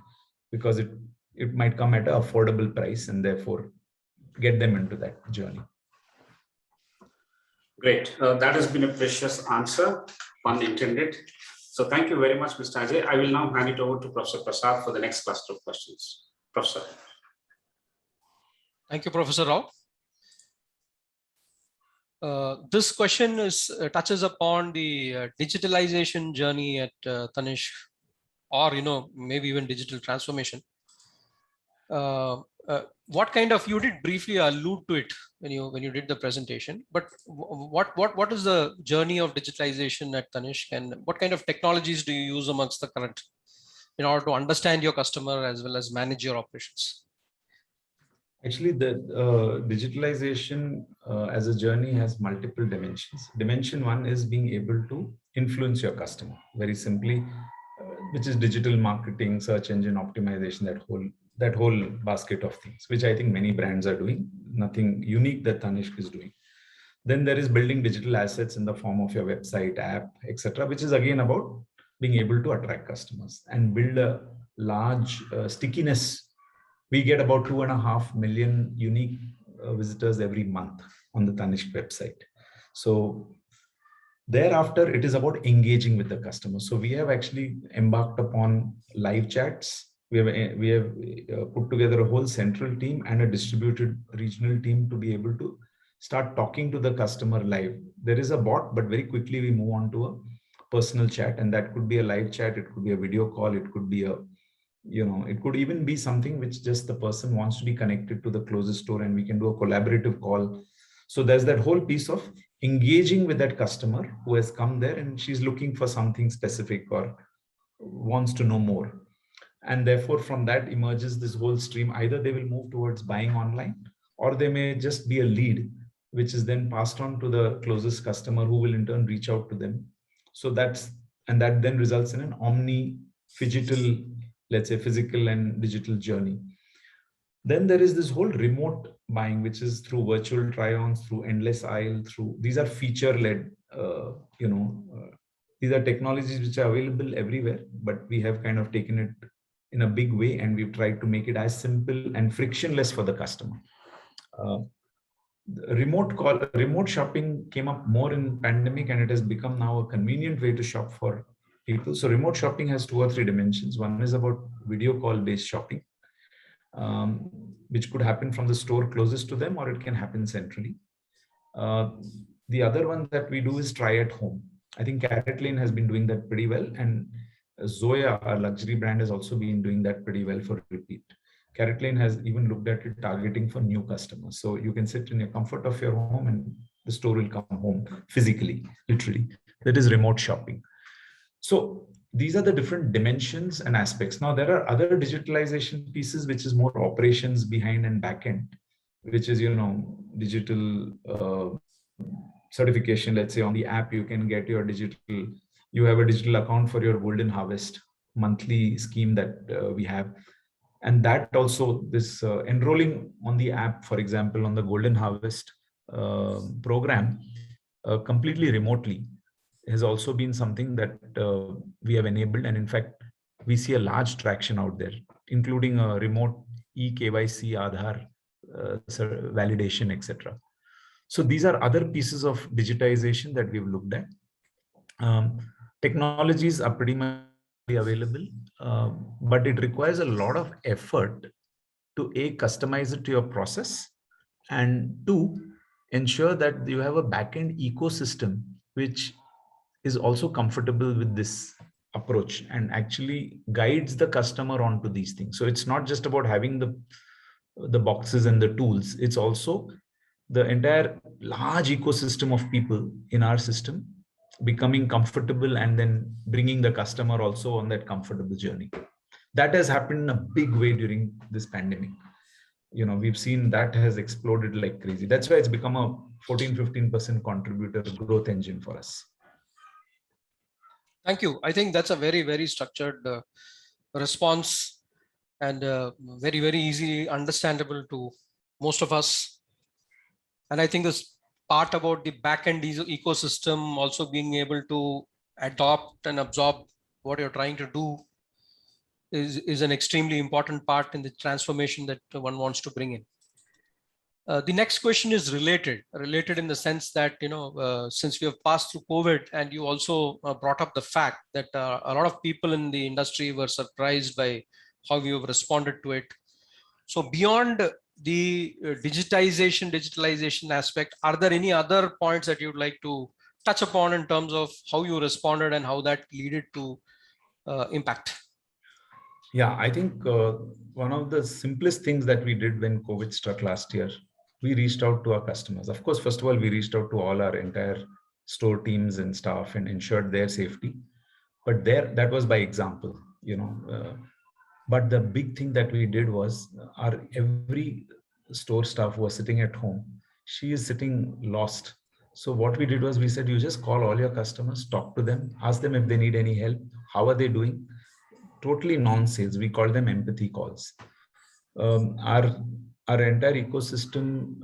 [SPEAKER 2] because it might come at an affordable price and therefore get them into that journey.
[SPEAKER 3] Great. That has been a precious answer, pun intended. So thank you very much, Mr. Ajay. I will now hand it over to Professor Prasad for the next cluster of questions. Professor.
[SPEAKER 14] Thank you, Professor Rao. This question touches upon the digitalization journey at Tanishq, or maybe even digital transformation. What kind of, you did briefly allude to it when you did the presentation, but what is the journey of digitalization at Tanishq, and what kind of technologies do you use amongst the current in order to understand your customer as well as manage your operations?
[SPEAKER 2] Actually, the digitalization as a journey has multiple dimensions. Dimension one is being able to influence your customer, very simply, which is digital marketing, search engine optimization, that whole basket of things, which I think many brands are doing, nothing unique that Tanishq is doing. Then there is building digital assets in the form of your website, app, etc., which is again about being able to attract customers and build a large stickiness. We get about 2.5 million unique visitors every month on the Tanishq website. So thereafter, it is about engaging with the customer. So we have actually embarked upon live chats. We have put together a whole central team and a distributed regional team to be able to start talking to the customer live. There is a bot, but very quickly we move on to a personal chat, and that could be a live chat, it could be a video call, it could be a, it could even be something which just the person wants to be connected to the closest store and we can do a collaborative call. So there's that whole piece of engaging with that customer who has come there and she's looking for something specific or wants to know more. And therefore from that emerges this whole stream. Either they will move towards buying online, or they may just be a lead, which is then passed on to the closest customer who will in turn reach out to them. So that then results in an omni-phygital, let's say physical and digital journey. Then there is this whole remote buying, which is through virtual try-ons, through endless aisle, these are feature-led, these are technologies which are available everywhere, but we have kind of taken it in a big way and we've tried to make it as simple and frictionless for the customer. Remote shopping came up more in pandemic, and it has become now a convenient way to shop for people. So remote shopping has 2 or 3 dimensions. One is about video call based shopping, which could happen from the store closest to them, or it can happen centrally. The other one that we do is try at home. I think Carrot Lane has been doing that pretty well, and Zoya, our luxury brand, has also been doing that pretty well for repeat. Carrot Lane has even looked at it targeting for new customers. So you can sit in the comfort of your home and the store will come home physically, literally. That is remote shopping. So these are the different dimensions and aspects. Now there are other digitalization pieces, which is more operations behind and back end, which is, digital certification. Let's say on the app, you can get your you have a digital account for your Golden Harvest monthly scheme that we have. And that also, this enrolling on the app, for example, on the Golden Harvest program, completely remotely, has also been something that we have enabled. And in fact, we see a large traction out there, including a remote eKYC, Aadhaar validation, etc. So these are other pieces of digitization that we've looked at. Technologies are pretty much available, but it requires a lot of effort to customize it to your process, and 2, ensure that you have a backend ecosystem which is also comfortable with this approach and actually guides the customer onto these things. So it's not just about having the boxes and the tools, it's also the entire large ecosystem of people in our system becoming comfortable and then bringing the customer also on that comfortable journey. That has happened in a big way during this pandemic. We've seen that has exploded like crazy. That's why it's become a 14-15% contributor growth engine for us.
[SPEAKER 14] Thank you. I think that's a very, very structured response, and very, very easily understandable to most of us. And I think this part about the backend ecosystem also being able to adopt and absorb what you're trying to do is an extremely important part in the transformation that one wants to bring in. The next question is related in the sense that, since we have passed through COVID, and you also brought up the fact that a lot of people in the industry were surprised by how you have responded to it. So beyond the digitalization aspect, are there any other points that you'd like to touch upon in terms of how you responded and how that led to impact?
[SPEAKER 2] Yeah, I think one of the simplest things that we did when COVID struck last year, we reached out to our customers. Of course, first of all, we reached out to all our entire store teams and staff and ensured their safety. But that was by example, but the big thing that we did was every store staff who was sitting at home, she is sitting lost. So what we did was we said, you just call all your customers, talk to them, ask them if they need any help, how are they doing? Totally non-sales. We call them empathy calls. Our entire ecosystem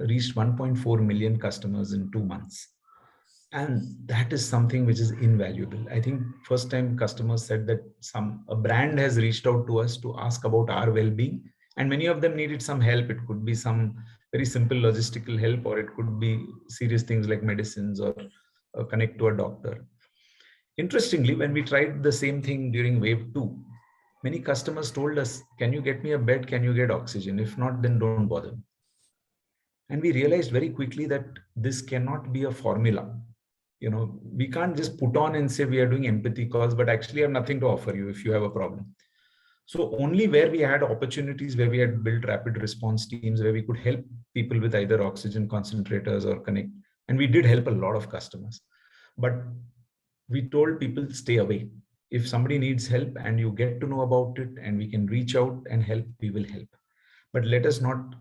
[SPEAKER 2] reached 1.4 million customers in 2 months. And that is something which is invaluable. I think first time customers said that a brand has reached out to us to ask about our well-being, and many of them needed some help. It could be some very simple logistical help, or it could be serious things like medicines or connect to a doctor. Interestingly, when we tried the same thing during wave 2, many customers told us, can you get me a bed? Can you get oxygen? If not, then don't bother. And we realized very quickly that this cannot be a formula. We can't just put on and say we are doing empathy calls, but actually have nothing to offer you if you have a problem. So only where we had opportunities, where we had built rapid response teams, where we could help people with either oxygen concentrators or connect. And we did help a lot of customers. But we told people, stay away. If somebody needs help and you get to know about it and we can reach out and help, we will help. But let us not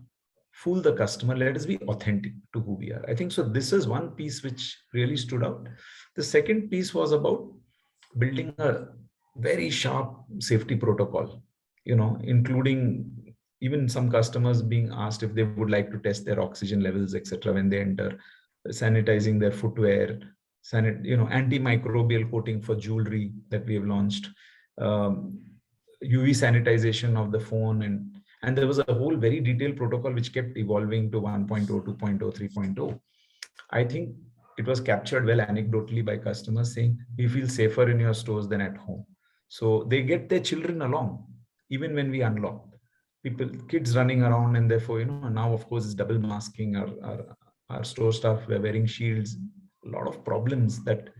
[SPEAKER 2] fool the customer. Let us be authentic to who we are. I think so. This is one piece which really stood out. The second piece was about building a very sharp safety protocol, including even some customers being asked if they would like to test their oxygen levels, etc. when they enter, sanitizing their footwear, antimicrobial coating for jewelry that we have launched, UV sanitization of the phone, and there was a whole very detailed protocol which kept evolving to 1.0, 2.0, 3.0. I think it was captured well anecdotally by customers saying, we feel safer in your stores than at home. So they get their children along, even when we unlock. Kids running around, and therefore, now of course it's double masking. Our store staff were wearing shields, a lot of problems but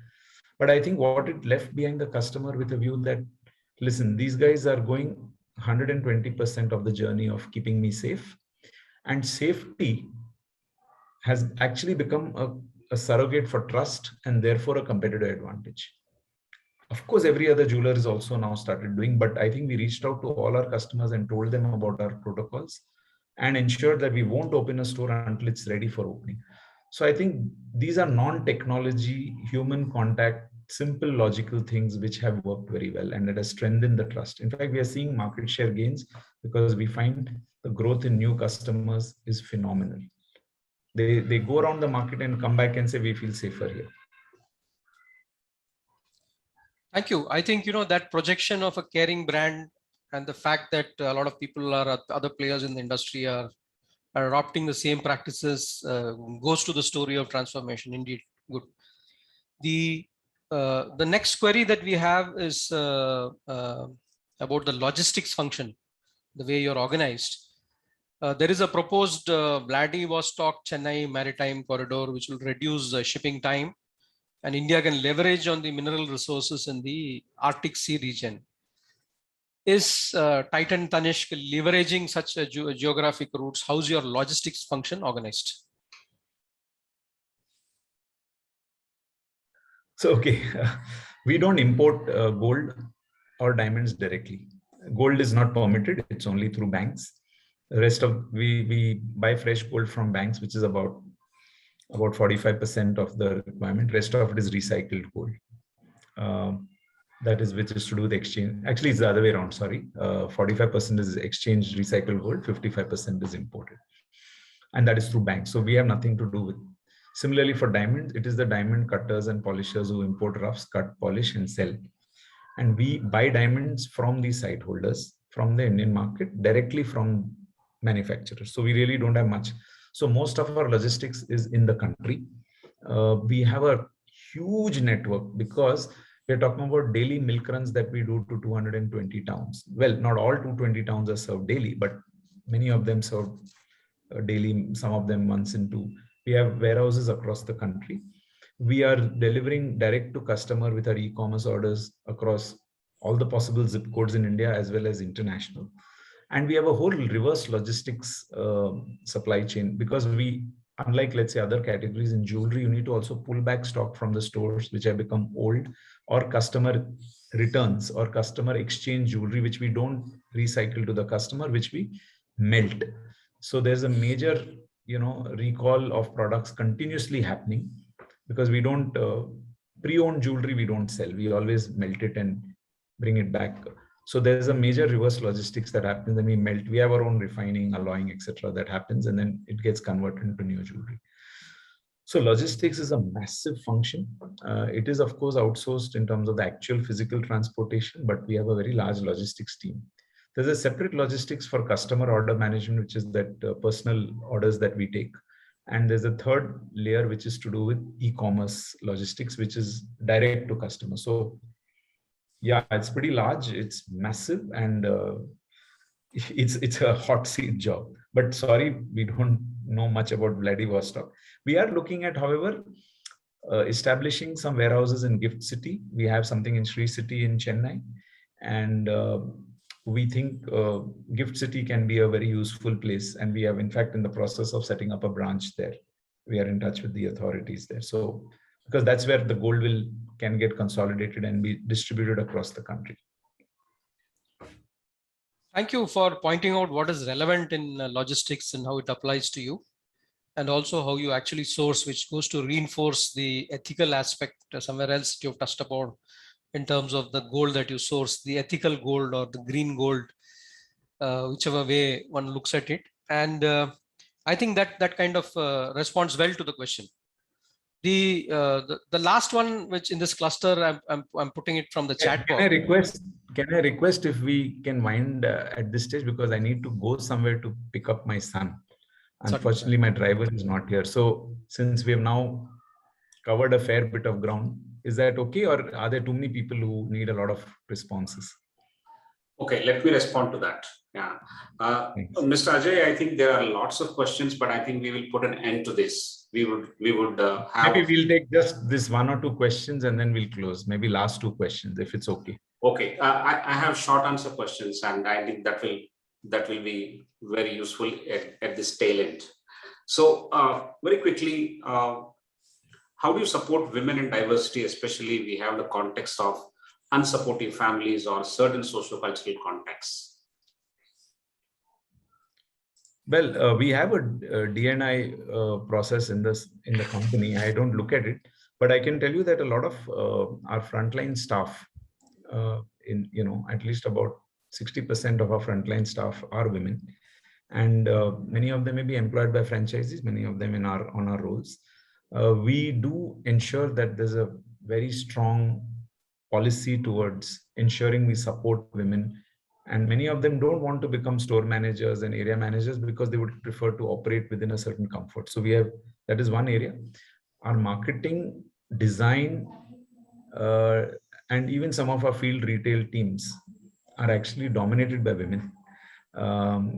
[SPEAKER 2] I think what it left behind the customer with a view that, listen, these guys are going 120% of the journey of keeping me safe, and safety has actually become a surrogate for trust and therefore a competitive advantage. Of course, every other jeweler is also now started doing, but I think we reached out to all our customers and told them about our protocols and ensured that we won't open a store until it's ready for opening. So I think these are non-technology, human contact, simple logical things which have worked very well, and that has strengthened the trust. In fact, we are seeing market share gains because we find the growth in new customers is phenomenal. They go around the market and come back and say, we feel safer here.
[SPEAKER 14] Thank you. I think, that projection of a caring brand and the fact that a lot of people other players in the industry are adopting the same practices goes to the story of transformation. Indeed, good. The next query that we have is about the logistics function, the way you're organized. There is a proposed Vladivostok-Chennai maritime corridor, which will reduce shipping time, and India can leverage on the mineral resources in the Arctic Sea region. Is Titan Tanishq leveraging such geographic routes? How's your logistics function organized?
[SPEAKER 2] So, okay, we don't import gold or diamonds directly. Gold is not permitted. It's only through banks. The rest of we buy fresh gold from banks, which is about 45% of the requirement. Rest of it is recycled gold. That is which is to do with exchange. Actually, it's the other way around. Sorry, 45% is exchange recycled gold. 55% is imported, and that is through banks. So we have nothing to do with. Similarly, for diamonds, it is the diamond cutters and polishers who import roughs, cut, polish, and sell. and we buy diamonds from these site holders, from the Indian market, directly from manufacturers. So we really don't have much. So most of our logistics is in the country. We have a huge network because we're talking about daily milk runs that we do to 220 towns. Well, not all 220 towns are served daily, but many of them serve daily, some of them once in two. We have warehouses across the country. We are delivering direct to customer with our e-commerce orders across all the possible zip codes in India as well as international. And we have a whole reverse logistics supply chain, because we, unlike, let's say, other categories in jewelry, you need to also pull back stock from the stores which have become old, or customer returns or customer exchange jewelry which we don't recycle to the customer, which we melt. So there's a major, recall of products continuously happening, because we don't pre-owned jewelry, we don't sell. We always melt it and bring it back. So there's a major reverse logistics that happens, and we melt. We have our own refining, alloying, etc. that happens, and then it gets converted into new jewelry. So logistics is a massive function. It is, of course, outsourced in terms of the actual physical transportation, but we have a very large logistics team. There's a separate logistics for customer order management, which is that personal orders that we take. And there's a third layer, which is to do with e-commerce logistics, which is direct to customer. So yeah, it's pretty large, it's massive, and it's a hot seat job. But sorry, we don't know much about Vladivostok. We are looking at, however, establishing some warehouses in Gift City. We have something in Sri City in Chennai, and we think Gift City can be a very useful place, and we have in fact in the process of setting up a branch there. We are in touch with the authorities there. So because that's where the gold can get consolidated and be distributed across the country.
[SPEAKER 14] Thank you for pointing out what is relevant in logistics and how it applies to you, and also how you actually source, which goes to reinforce the ethical aspect somewhere else that you've touched upon in terms of the gold that you source, the ethical gold or the green gold, whichever way one looks at it. And I think that kind of responds well to the question. The last one, which in this cluster, I'm putting it from the chat box.
[SPEAKER 2] Can I request if we can wind at this stage, because I need to go somewhere to pick up my son. Unfortunately, my driver is not here. So since we have now covered a fair bit of ground, is that okay, or are there too many people who need a lot of responses?
[SPEAKER 3] Okay, let me respond to that. Yeah, Mr. Ajay, I think there are lots of questions, but I think we will put an end to this. We would have.
[SPEAKER 2] Maybe we'll take just this one or two questions and then we'll close. Maybe last two questions, if it's okay.
[SPEAKER 3] Okay, I have short answer questions, and I think that will be very useful at this tail end. So very quickly, how do you support women in diversity, especially we have the context of unsupportive families or certain socio-cultural contexts?
[SPEAKER 2] Well, we have a D&I process in the company. I don't look at it, but I can tell you that a lot of our frontline staff, at least about 60% of our frontline staff are women, and many of them may be employed by franchisees, many of them on our roles. We do ensure that there's a very strong policy towards ensuring we support women, and many of them don't want to become store managers and area managers because they would prefer to operate within a certain comfort. So that is one area. Our marketing, design, and even some of our field retail teams are actually dominated by women.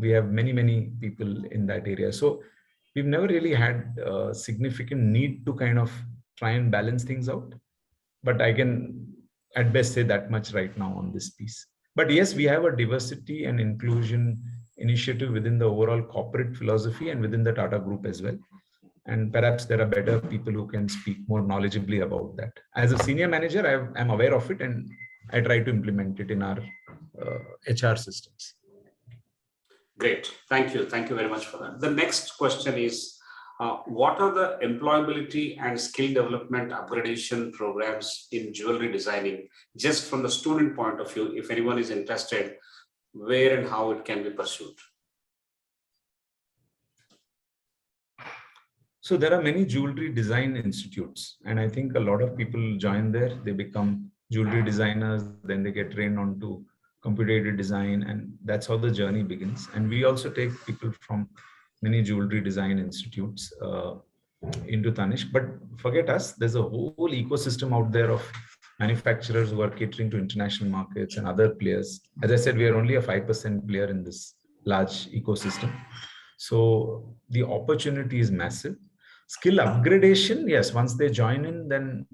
[SPEAKER 2] We have many people in that area. So we've never really had a significant need to kind of try and balance things out. But I can at best say that much right now on this piece. But yes, we have a diversity and inclusion initiative within the overall corporate philosophy and within the Tata Group as well. And perhaps there are better people who can speak more knowledgeably about that. As a senior manager, I'm aware of it and I try to implement it in our HR systems.
[SPEAKER 3] Great. Thank you. Thank you very much for that. The next question is, what are the employability and skill development upgradation programs in jewelry designing, just from the student point of view, if anyone is interested, where and how it can be pursued?
[SPEAKER 2] So there are many jewelry design institutes, and I think a lot of people join there. They become jewelry designers, then they get trained onto computer-aided design, and that's how the journey begins. And we also take people from many jewelry design institutes into Tanishq. But forget us, there's a whole ecosystem out there of manufacturers who are catering to international markets and other players. As I said, we are only a 5% player in this large ecosystem. So the opportunity is massive. Skill upgradation, yes, once they join in, then,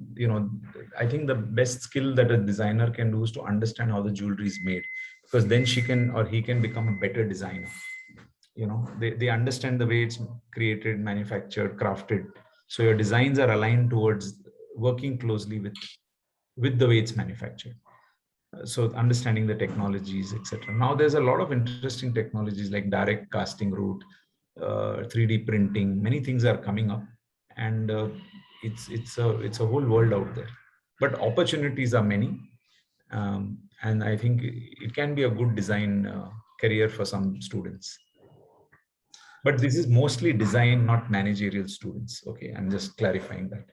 [SPEAKER 2] I think the best skill that a designer can do is to understand how the jewelry is made, because then she can or he can become a better designer. They understand the way it's created, manufactured, crafted. So your designs are aligned towards working closely with the way it's manufactured. So understanding the technologies, etc. Now there's a lot of interesting technologies like direct casting route, 3D printing. Many things are coming up, and it's a whole world out there. But opportunities are many, and I think it can be a good design career for some students. But this is mostly design, not managerial students. Okay, I'm just clarifying that.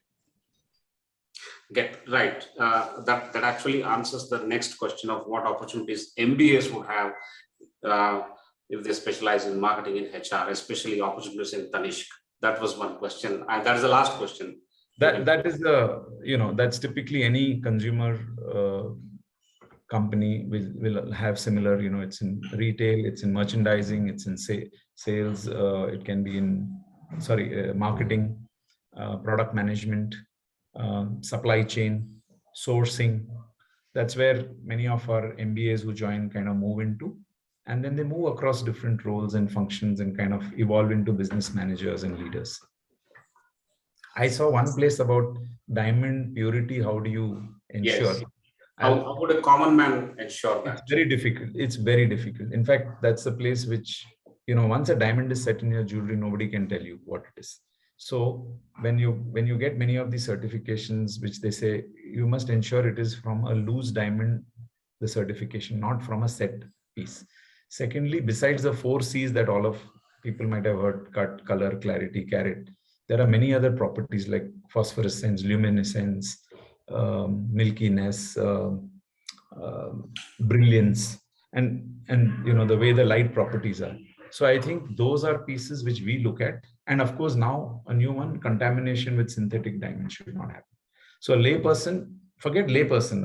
[SPEAKER 3] Get right. That actually answers the next question of what opportunities MBAs would have if they specialize in marketing in HR, especially opportunities in Tanishq. That was one question, and that is the last question.
[SPEAKER 2] That is that's typically any consumer company will have similar. It's in retail, it's in merchandising, it's in sales. It can be in marketing, product management. Supply chain, sourcing. That's where many of our MBAs who join kind of move into, and then they move across different roles and functions and kind of evolve into business managers and leaders. I saw one place about diamond purity. How do you ensure?
[SPEAKER 3] Yes. How would a common man ensure that?
[SPEAKER 2] It's very difficult. It's very difficult. In fact, that's the place which, once a diamond is set in your jewelry, nobody can tell you what it is. So when you get many of these certifications, which they say you must ensure it is from a loose diamond, the certification, not from a set piece. Secondly, besides the 4 C's that all of people might have heard, cut, color, clarity, carat, there are many other properties like phosphorescence, luminescence, milkiness, brilliance, and the way the light properties are. So I think those are pieces which we look at. And of course, now a new one, contamination with synthetic diamonds should not happen. So a layperson, forget layperson,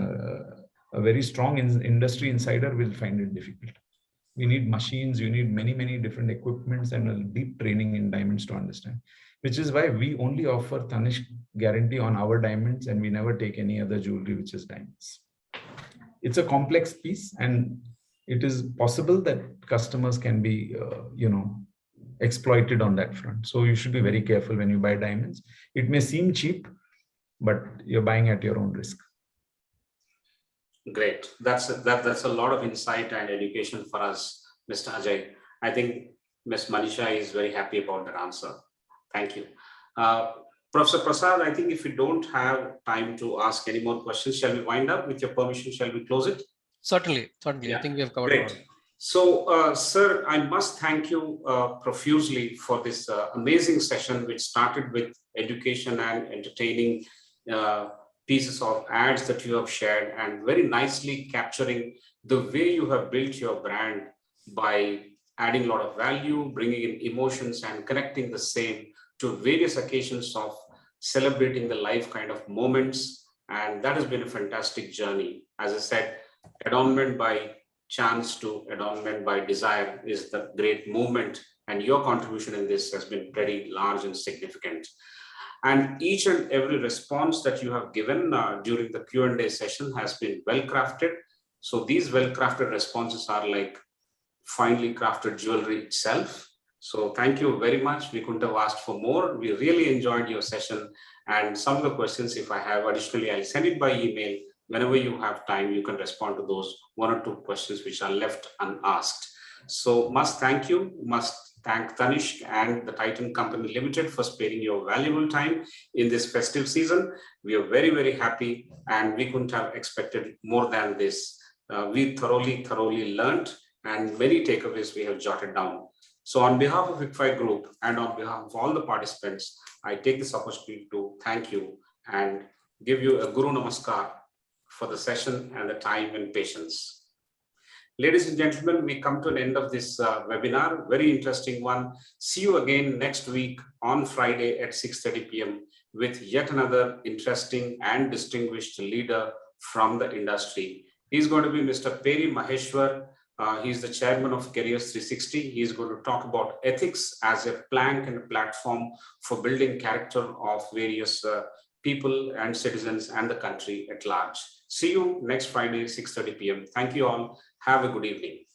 [SPEAKER 2] a very strong industry insider will find it difficult. We need machines, you need many, many different equipments and a deep training in diamonds to understand, which is why we only offer Tanishq guarantee on our diamonds, and we never take any other jewelry which is diamonds. It's a complex piece, and it is possible that customers can be, exploited on that front. So you should be very careful when you buy diamonds. It may seem cheap, but you're buying at your own risk.
[SPEAKER 3] Great. That's a lot of insight and education for us, Mr. Ajoy. I think Ms. Manisha is very happy about that answer. Thank you. Professor Prasad, I think if we don't have time to ask any more questions, shall we wind up? With your permission, shall we close it?
[SPEAKER 14] Certainly. Yeah. I think we have covered it.
[SPEAKER 3] So, sir, I must thank you profusely for this amazing session, which started with education and entertaining pieces of ads that you have shared, and very nicely capturing the way you have built your brand by adding a lot of value, bringing in emotions and connecting the same to various occasions of celebrating the life kind of moments. And that has been a fantastic journey. As I said, adornment by chance to adornment by desire is the great movement, and your contribution in this has been pretty large and significant. And each and every response that you have given during the Q&A session has been well crafted. So these well crafted responses are like finely crafted jewelry itself. So thank you very much. We couldn't have asked for more. We really enjoyed your session, and some of the questions, if I have additionally, I'll send it by email. Whenever you have time, you can respond to those 1 or 2 questions which are left unasked. So must thank you, must thank Tanishq and the Titan Company Limited for sparing your valuable time in this festive season. We are very, very happy, and we couldn't have expected more than this. We thoroughly learned, and many takeaways we have jotted down. So on behalf of ICFAI Group and on behalf of all the participants, I take this opportunity to thank you and give you a Guru Namaskar for the session and the time and patience. Ladies and gentlemen, we come to an end of this webinar, very interesting one. See you again next week on Friday at 6:30 p.m. with yet another interesting and distinguished leader from the industry. He's going to be Mr. Peri Maheshwar. He's the chairman of Careers 360. He's going to talk about ethics as a plank and a platform for building character of various people and citizens and the country at large. See you next Friday, 6:30 p.m. Thank you all. Have a good evening.